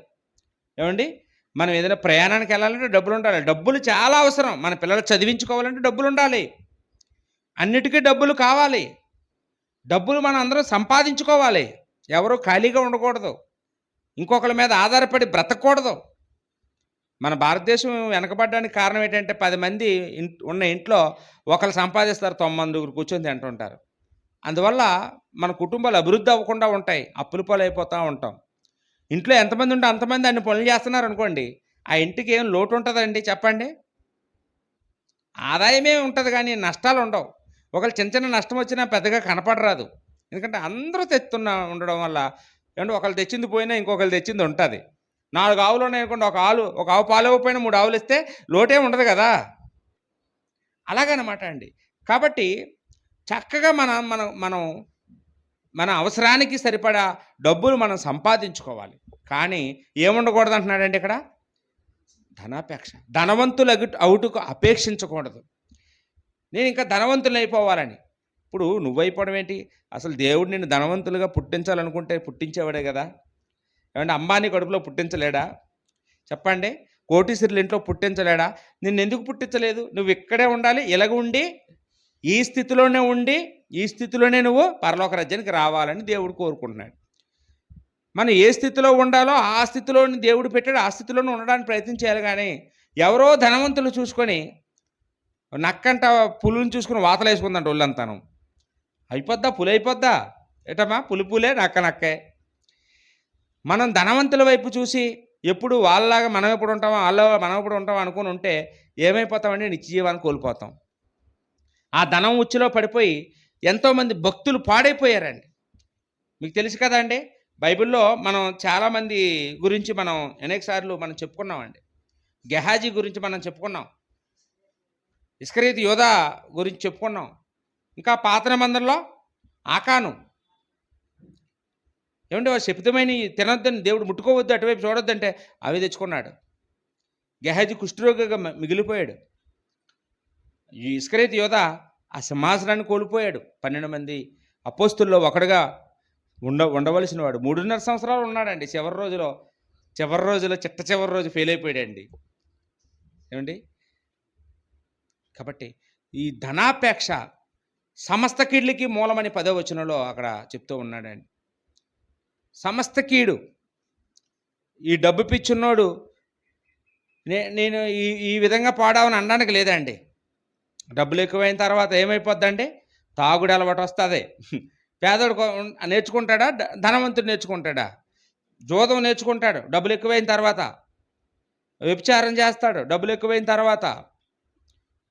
ఏమండి? మనం ఏదైనా ప్రయాణానికి వెళ్ళాలంటే డబ్బులు ఉండాలి. డబ్బులు చాలా అవసరం. మన పిల్లలు చదివించుకోవాలంటే డబ్బులు ఉండాలి. అన్నిటికీ డబ్బులు కావాలి. డబ్బులు మనం అందరం సంపాదించుకోవాలి. ఎవరు ఖాళీగా ఉండకూడదు. ఇంకొకళ్ళ మీద ఆధారపడి బ్రతకూడదు. మన భారతదేశం వెనకబడడానికి కారణం ఏంటంటే 10 మంది ఉన్న ఇంట్లో ఒకళ్ళు సంపాదిస్తారు, 9 మంది కూర్చొని తింటుంటారు. అందువల్ల మన కుటుంబాలు అభివృద్ధి అవ్వకుండా ఉంటాయి. అప్పుల పాలైపోతా ఉంటాం. ఇంట్లో ఎంతమంది ఉంటే అంతమంది అన్ని పనులు చేస్తున్నారనుకోండి, ఆ ఇంటికి ఏం లోటు ఉంటదండి చెప్పండి? ఆదాయమే ఉంటది గానీ నష్టాలుండవు. ఒకవేళ చిన్న చిన్న నష్టం వచ్చినా పెద్దగా కనపడరాదు. ఎందుకంటే అందరూ తెస్తున్న ఉండడం వల్ల ఏవండీ ఒకళ్ళు తెచ్చింది పోయినా ఇంకొకళ్ళు తెచ్చింది ఉంటది. 4 ఆవులు ఉన్నాయనుకోండి, ఒక ఆవు పాలు ఇవ్వకపోయినా 3 ఆవులు ఇస్తే లోటేం ఉండదు గదా! అలాగనమాట అండి. కాబట్టి చక్కగా మనం మనం మనం మన అవసరానికి సరిపడా డబ్బులు మనం సంపాదించుకోవాలి. కానీ ఏముండకూడదంటున్నాడండి ఇక్కడ? ధనాపేక్ష. అవుటకు అపేక్షించకూడదు. నేనింకా ధనవంతుడినైపోవాలని. ఇప్పుడు నువ్వైపోవడం ఏంటి? అసలు దేవుడు నిన్ను ధనవంతులుగా పుట్టించాలనుకుంటే పుట్టించేవాడే గదా! ఏవండీ అంబానీ కడుపులో పుట్టించలేడా? చెప్పండి. కోటీశ్వరుల ఇంట్లో పుట్టించలేడా? నిన్నెందుకు పుట్టించలేదు? నువ్విక్కడే ఉండాలి. ఇలాగ ఉండి, ఈ స్థితిలోనే ఉండి, ఈ స్థితిలోనే నువ్వు పరలోక రాజ్యానికి రావాలని దేవుడు కోరుకుంటున్నాడు. మనం ఏ స్థితిలో ఉండాలో ఆ స్థితిలోని దేవుడు పెట్టాడు. ఆ స్థితిలోనే ఉండడానికి ప్రయత్నం చేయాలి గానీ, ఎవరో ధనవంతులు చూసుకొని నక్కంట పులుని చూసుకొని వాతలేసుకుందంట ఒళ్ళంతాను. అయిపోద్దా? పులైపోద్దా? ఏటమ్మా? పులే, నక్క నక్కే. మనం ధనవంతుల వైపు చూసి ఎప్పుడు వాళ్ళలాగా మనం ఎప్పుడు ఉంటామో, మనం ఎప్పుడు ఉంటామో అనుకుని ఉంటే ఏమైపోతామంటే నిత్య జీవాన్ని కోల్పోతాం. ఆ ధనం ఉచ్చులో పడిపోయి ఎంతోమంది భక్తులు పాడైపోయారండి. మీకు తెలుసు కదండి, బైబిల్లో మనం చాలామంది గురించి మనం అనేక సార్లు మనం చెప్పుకున్నామండి. గెహాజీ గురించి మనం చెప్పుకున్నాం. ఇస్కరియోతు యోధా గురించి చెప్పుకున్నాం. ఇంకా పాత నిబంధనలో ఆకాను. ఏమంటే వాడు శపితమైనవి తినొద్దని, దేవుడు ముట్టుకోవద్దు, అటువైపు చూడొద్దంటే అవి తెచ్చుకున్నాడు. గెహాజీ కుష్ఠరోగిగా మిగిలిపోయాడు. ఈ ఇస్కరియోతు యోధా ఆ సింహాసనాన్ని కోల్పోయాడు. 12 మంది అపోస్తుల్లో ఒకడుగా ఉండవలసిన వాడు 3.5 సంవత్సరాలు ఉన్నాడండి. చివరి రోజులో చివరి రోజు ఫెయిల్ అయిపోయాడండి. ఏమండి? కాబట్టి ఈ ధనాపేక్ష సమస్త కీడులకి మూలమని 10వ వచనంలో అక్కడ చెప్తూ ఉన్నాడండి. సమస్త కీడు. ఈ డబ్బు పిచ్చున్నోడు నేను ఈ విధంగా పాడావని అనడానికి లేదండి. డబ్బులు ఎక్కువైన తర్వాత ఏమైపోద్దండి? తాగుడు అలవాటు వస్తుంది. పేదోడు నేర్చుకుంటాడా? ధనవంతుడు నేర్చుకుంటాడా? జూదం నేర్చుకుంటాడు డబ్బులు ఎక్కువైన తర్వాత. వ్యభిచారం చేస్తాడు డబ్బులు ఎక్కువైన తర్వాత.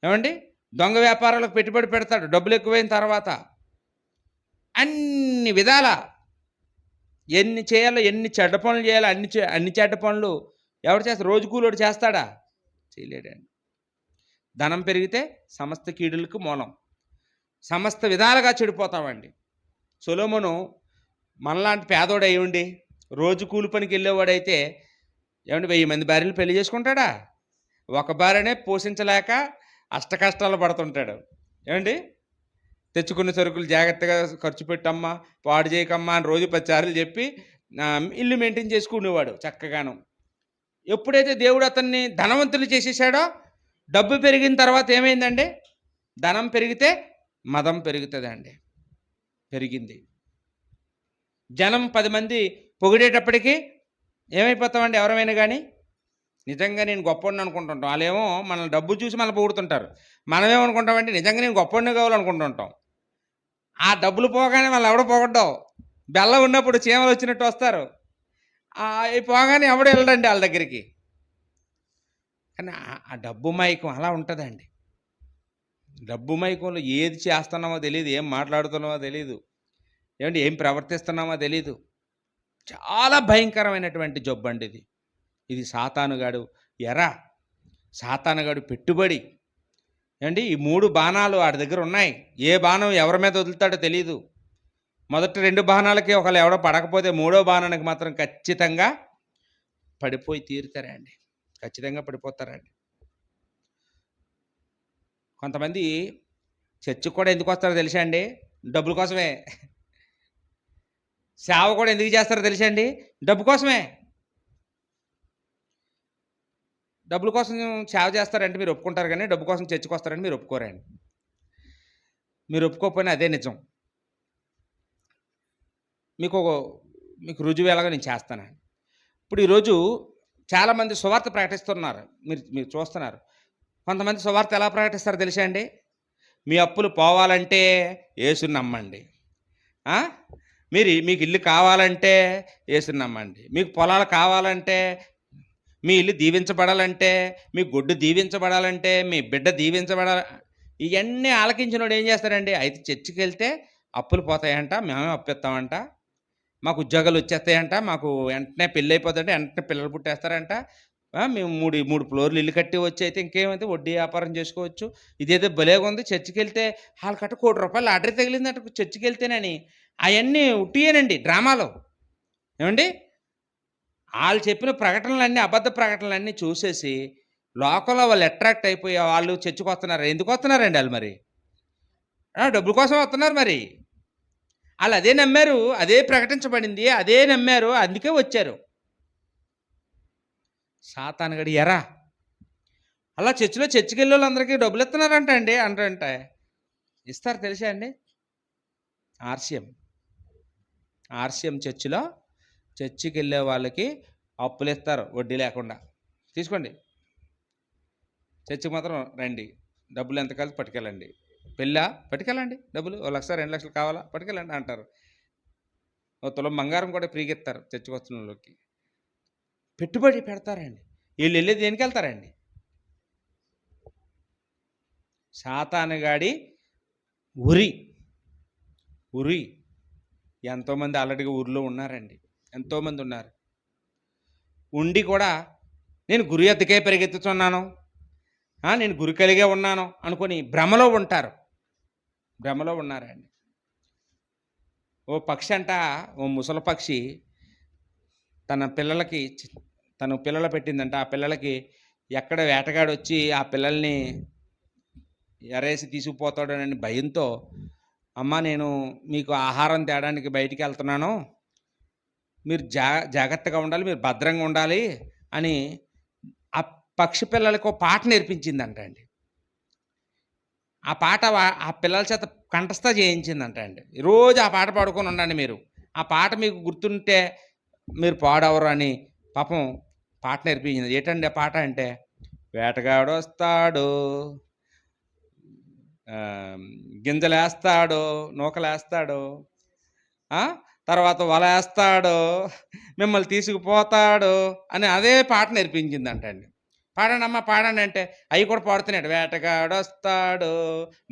ఏమండి? దొంగ వ్యాపారాలకు పెట్టుబడి పెడతాడు డబ్బులు ఎక్కువైన తర్వాత. అన్ని విధాల ఎన్ని చేయాలో, ఎన్ని చెడ్డ పనులు చేయాలో అన్ని చెడ్డ పనులు ఎవడు చేస్తాడు? రోజు కూలోడు చేస్తాడా? చేయలేడండి. ధనం పెరిగితే సమస్త కీడులకు మూలం. సమస్త విధాలుగా చెడిపోతామండి. సొలొమోను మనలాంటి పేదోడు అయి ఉండి రోజు కూలి పనికి వెళ్ళేవాడైతే ఏమంటే 1000 మంది భార్యలు పెళ్లి చేసుకుంటాడా? ఒక భార్యనే పోషించలేక అష్టకష్టాలు పడుతుంటాడు. ఏమండి? తెచ్చుకున్న సరుకులు జాగ్రత్తగా ఖర్చు పెట్టమ్మా, పాడు చేయకమ్మా అని రోజు 10 సార్లు చెప్పి ఇల్లు మెయింటైన్ చేసుకునేవాడు చక్కగాను. ఎప్పుడైతే దేవుడు అతన్ని ధనవంతులు చేసేసాడో, డబ్బు పెరిగిన తర్వాత ఏమైందండి? ధనం పెరిగితే మదం పెరుగుతుందండి. పెరిగింది. జనం 10 మంది పొగిడేటప్పటికీ ఏమైపోతామండి? ఎవరమైనా కానీ నిజంగా నేను గొప్పోడిని అనుకుంటుంటాం. వాళ్ళేమో మన డబ్బు చూసి మనల్ని పొగుడుతుంటారు. మనమేమనుకుంటామంటే నిజంగా నేను గొప్పోడిని కావాలనుకుంటుంటాం. ఆ డబ్బులు పోగానే వాళ్ళు ఎవడో పొగడ్డం. బెల్లం ఉన్నప్పుడు చీమలు వచ్చినట్టు వస్తారు. అవి పోగానే ఎవడు వెళ్ళడండి వాళ్ళ దగ్గరికి. కానీ ఆ డబ్బు మైకం అలా ఉంటుందండి. డబ్బు మైకంలో ఏది చేస్తున్నామో తెలియదు, ఏం మాట్లాడుతున్నామో తెలీదు, ఏమంటే ఏం ప్రవర్తిస్తున్నామో తెలీదు. చాలా భయంకరమైనటువంటి జబ్బు అండి ఇది. ఇది సాతానుగాడు సాతానుగాడు పెట్టుబడి. ఏమండి? ఈ 3 బాణాలు వాడి దగ్గర ఉన్నాయి. ఏ బాణం ఎవరి మీద వదులుతాడో తెలీదు. మొదటి 2 బాణాలకి ఒకళ్ళు ఎవడో పడకపోతే 3వ బాణానికి మాత్రం ఖచ్చితంగా పడిపోయి తీరుతారండి. ఖచ్చితంగా పడిపోతారండి. కొంతమంది చర్చికి కూడా ఎందుకు వస్తారో తెలుసా అండి? డబ్బుల కోసమే. సేవ కూడా ఎందుకు చేస్తారో తెలుసా అండి? డబ్బు కోసమే. డబ్బుల కోసం సేవ చేస్తారంటే మీరు ఒప్పుకుంటారు, కానీ డబ్బు కోసం చర్చికి వస్తారని మీరు ఒప్పుకోరండి. మీరు ఒప్పుకోకపోయినా అదే నిజం. మీకు మీకు రుజువు ఎలాగో నేను చేస్తానండి. ఇప్పుడు ఈరోజు చాలామంది సువార్త ప్రకటిస్తున్నారు. మీరు మీరు చూస్తున్నారు. కొంతమంది సువార్త ఎలా ప్రకటిస్తారో తెలుసా అండి? మీ అప్పులు పోవాలంటే యేసుని నమ్మండి. ఆ! మీకు ఇల్లు కావాలంటే యేసుని నమ్మండి. మీకు పొలాలు కావాలంటే, మీ ఇల్లు దీవించబడాలంటే, మీ గొడ్డు దీవించబడాలంటే, మీ బిడ్డ దీవించబడాల ఇయన్నీ ఆలకించినోడు ఏం చేస్తాడండి? అయితే చర్చికెళ్తే అప్పులు పోతాయంట, మేమే అప్పిస్తామంట, మాకు ఉద్యోగాలు వచ్చేస్తాయంట, మాకు వెంటనే పెళ్ళైపోద్దంట, వెంటనే పిల్లలు పుట్టేస్తారంట. మేము 3 ఫ్లోర్‌లు ఇల్లు కట్టి వచ్చైతే ఇంకేమైతే వడ్డీ వ్యాపారం చేసుకోవచ్చు. ఇదేదో భలేగుంది చర్చికెళ్తే ఆళ్ళకట ₹1,00,00,000 లాటరీ తగిలిందట చర్చికెళ్తేనని. అయన్నీ ఉట్టియేనండి డ్రామాలు. ఏవండీ? ఆళ్ళు చెప్పిన ప్రకటనలన్నీ అబద్ధ ప్రకటనలన్నీ చూసేసి, లోకంలో వాళ్ళు అట్రాక్ట్ అయిపోయి వాళ్ళు చర్చికొస్తున్నారు. ఎందుకొస్తున్నారండి ఆళ్ళు మరి? డబ్బుల కోసం వస్తున్నారు మరి. ఆళ్ళదే నమ్మారు. అదే ప్రకటించబడింది. అదే నమ్మారు. అందుకే వచ్చారు. సాతానుగాడి ఎర. అలా చర్చికెళ్ళోళ్ళందరికీ డబ్బులిస్తున్నారంట అండి అంటంటే. ఇస్తారు తెలుసా అండి? ఆర్‌సీఎం చర్చికెళ్ళే వాళ్ళకి అప్పులిస్తారు వడ్డీ లేకుండా. తీసుకోండి. చర్చికి మాత్రం రండి. డబ్బులు ఎంత కావాలో పట్టుకెళ్ళండి. పెళ్ళా? పట్టుకెళ్ళండి డబ్బులు. ఓ 1,00,000, 2,00,000 కావాలా? పట్టుకెళ్ళండి అంటారు. ఓ తులం బంగారం కూడా ఫ్రీగా ఇస్తారు చర్చికొచ్చినోళ్ళకి. పెట్టుబడి పెడతారండి. ఈళ్ళెళ్ళేది దేనికెళ్తారండి? సాతానుగాడి ఉరి. ఎంతోమంది ఆల్రెడీగా ఊరిలో ఉన్నారండి. ఎంతోమంది ఉన్నారు. ఉండి కూడా నేను గురి ఎద్దుకే పరిగెత్తుతున్నాను, నేను గురి కలిగే ఉన్నాను అనుకొని భ్రమలో ఉంటారు. భ్రమలో ఉన్నారండి. ఓ పక్షి అంట, ఓ ముసలి పక్షి తన పిల్లలు పెట్టిందంట. ఆ పిల్లలకి ఎక్కడ వేటగాడొచ్చి ఆ పిల్లల్ని ఎరేసి తీసుకుపోతాడోనని భయంతో, అమ్మ నేను మీకు ఆహారం తేడానికి బయటికెళ్తున్నాను, మీరు జాగ్రత్తగా ఉండాలి, మీరు భద్రంగా ఉండాలి అని ఆ పక్షి పిల్లలకి ఓ పాట నేర్పించిందంట అండి. ఆ పాట ఆ పిల్లల చేత కంఠస్థ చేయించిందంట అండి. రోజు ఆ పాట పాడుకొని ఉండండి మీరు. ఆ పాట మీకు గుర్తుంటే మీరు పాడవరు అని పాపం పాట నేర్పించింది. ఏటండి ఆ పాట అంటే, వేటగాడొస్తాడు, గింజలేస్తాడు, నూకలేస్తాడు, తర్వాత వలేస్తాడు, మిమ్మల్ని తీసుకుపోతాడు అని అదే పాట నేర్పించిందంట అండి. పాడండి అమ్మ పాడండి అంటే అవి కూడా పాడుతున్నాడు. వేటగాడొస్తాడు,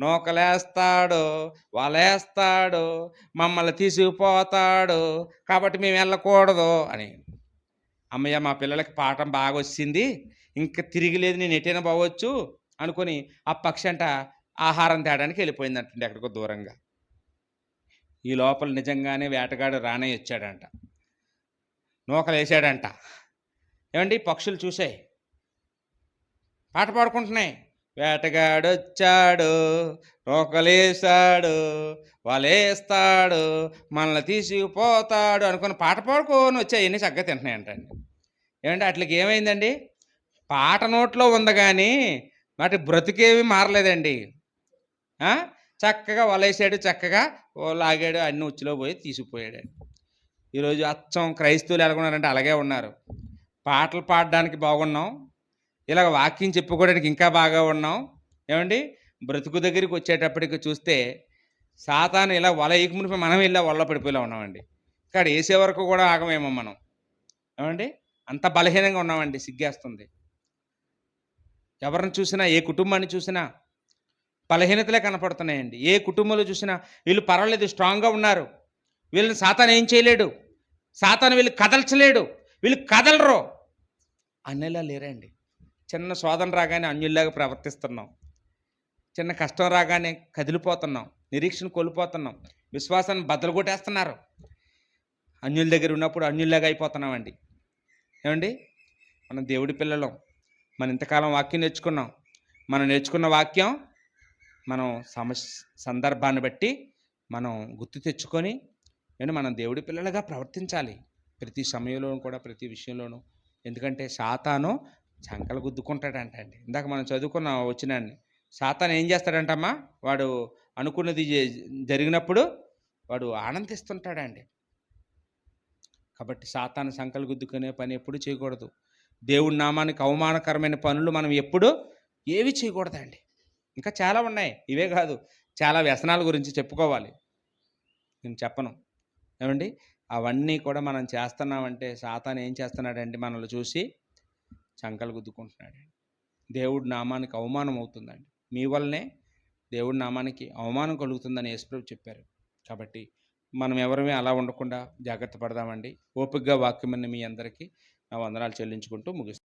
నూకలేస్తాడు, వలేస్తాడు, మమ్మల్ని తీసుకుపోతాడు, కాబట్టి మేము వెళ్ళకూడదు అని. అమ్మయ్య మా పిల్లలకి పాఠం బాగా వచ్చింది, ఇంకా తిరిగిలేదు, నేను ఎటైనా పోవచ్చు అనుకొని ఆ పక్షి అంట ఆహారం తేడానికి వెళ్ళిపోయిందంటండి ఎక్కడికో దూరంగా. ఈ లోపల నిజంగానే వేటగాడు రానే వచ్చాడంట, నూకలేసాడంట. ఏమండి పక్షులు చూసాయి, పాట పాడుకుంటున్నాయి. వేటగాడొచ్చాడు, నూకలేసాడు, వలేస్తాడు, మనల్ని తీసుకుపోతాడు అనుకుని పాట పాడుకొని వచ్చాయి. ఎన్ని చక్కగా తింటున్నాయంటండి. ఏమంటే అట్లకి ఏమైందండి? పాట నోట్లో ఉంది కానీ వాటి బ్రతికేవి మారలేదండి. చక్కగా వలేసాడు, చక్కగా లాగాడు, అన్ని ఉచ్చులో పోయి తీసుకుపోయాడు. ఈరోజు అచ్చం క్రైస్తవులు ఎలాగున్నారంటే అలాగే ఉన్నారు. పాటలు పాడడానికి బాగున్నాం, ఇలాగ వాక్యం చెప్పుకోవడానికి ఇంకా బాగా ఉన్నాం. ఏమండి బ్రతుకు దగ్గరికి వచ్చేటప్పటికి చూస్తే సాతాను ఇలా వల ఏకమునిపై మనం ఇలా వల్ల పడిపోయేలా ఉన్నామండి. ఇక్కడ వేసే వరకు కూడా ఆగమేమో మనం. ఏమండి అంత బలహీనంగా ఉన్నామండి. సిగ్గేస్తుంది. ఎవరిని చూసినా, ఏ కుటుంబాన్ని చూసినా బలహీనతలే కనపడుతున్నాయండి. ఏ కుటుంబంలో చూసినా వీళ్ళు పర్వాలేదు, స్ట్రాంగ్గా ఉన్నారు, వీళ్ళని సాతాను ఏం చేయలేడు, సాతాను వీళ్ళు కదల్చలేడు, వీళ్ళు కదలరు అనేలా లేరండి. చిన్న శోధన రాగానే అన్యుల్లాగా ప్రవర్తిస్తున్నాం, చిన్న కష్టం రాగానే కదిలిపోతున్నాం, నిరీక్షణ కోల్పోతున్నాం, విశ్వాసాన్ని బద్దలు కొట్టేస్తున్నారు. అన్యుల దగ్గర ఉన్నప్పుడు అన్యుల్లాగా అయిపోతున్నామండి. ఏమండి మనం దేవుడి పిల్లలం, మనం ఇంతకాలం వాక్యం నేర్చుకున్నాం. మనం నేర్చుకున్న వాక్యం మనం సందర్భాన్ని బట్టి మనం గుర్తు తెచ్చుకొని మనం దేవుడి పిల్లలుగా ప్రవర్తించాలి ప్రతి సమయంలోనూ కూడా, ప్రతి విషయంలోనూ. ఎందుకంటే సాతాను చంకలు గుద్దుకుంటాడంట అండి. ఇందాక మనం చదువుకున్న వచ్చినాన్ని. సాతాను ఏం చేస్తాడంటమ్మా, వాడు అనుకున్నది జరిగినప్పుడు వాడు ఆనందిస్తుంటాడండి. కాబట్టి సాతాను సంకలు గుద్దుకునే పని ఎప్పుడు చేయకూడదు. దేవుడి నామానికి అవమానకరమైన పనులు మనం ఎప్పుడూ ఏవి చేయకూడదండి. ఇంకా చాలా ఉన్నాయి. ఇవే కాదు, చాలా వ్యసనాల గురించి చెప్పుకోవాలి. నేను చెప్పను. ఏమండి? అవన్నీ కూడా మనం చేస్తున్నామంటే సాతాను ఏం చేస్తున్నాడండి, మనల్ని చూసి సంకలు గుద్దుకుంటున్నాడండి. దేవుడి నామానికి అవమానం అవుతుందండి. మీ వల్లనే దేవుడి నామానికి అవమానం కలుగుతుందని యేసుప్రభు చెప్పారు. కాబట్టి మనం ఎవరిమీ అలా ఉండకుండా జాగ్రత్త పడదామండి. ఓపికగా వాక్యం విన్న మీ అందరికీ నా వందనాలు చెల్లించుకుంటూ ముగిస్తున్నాను.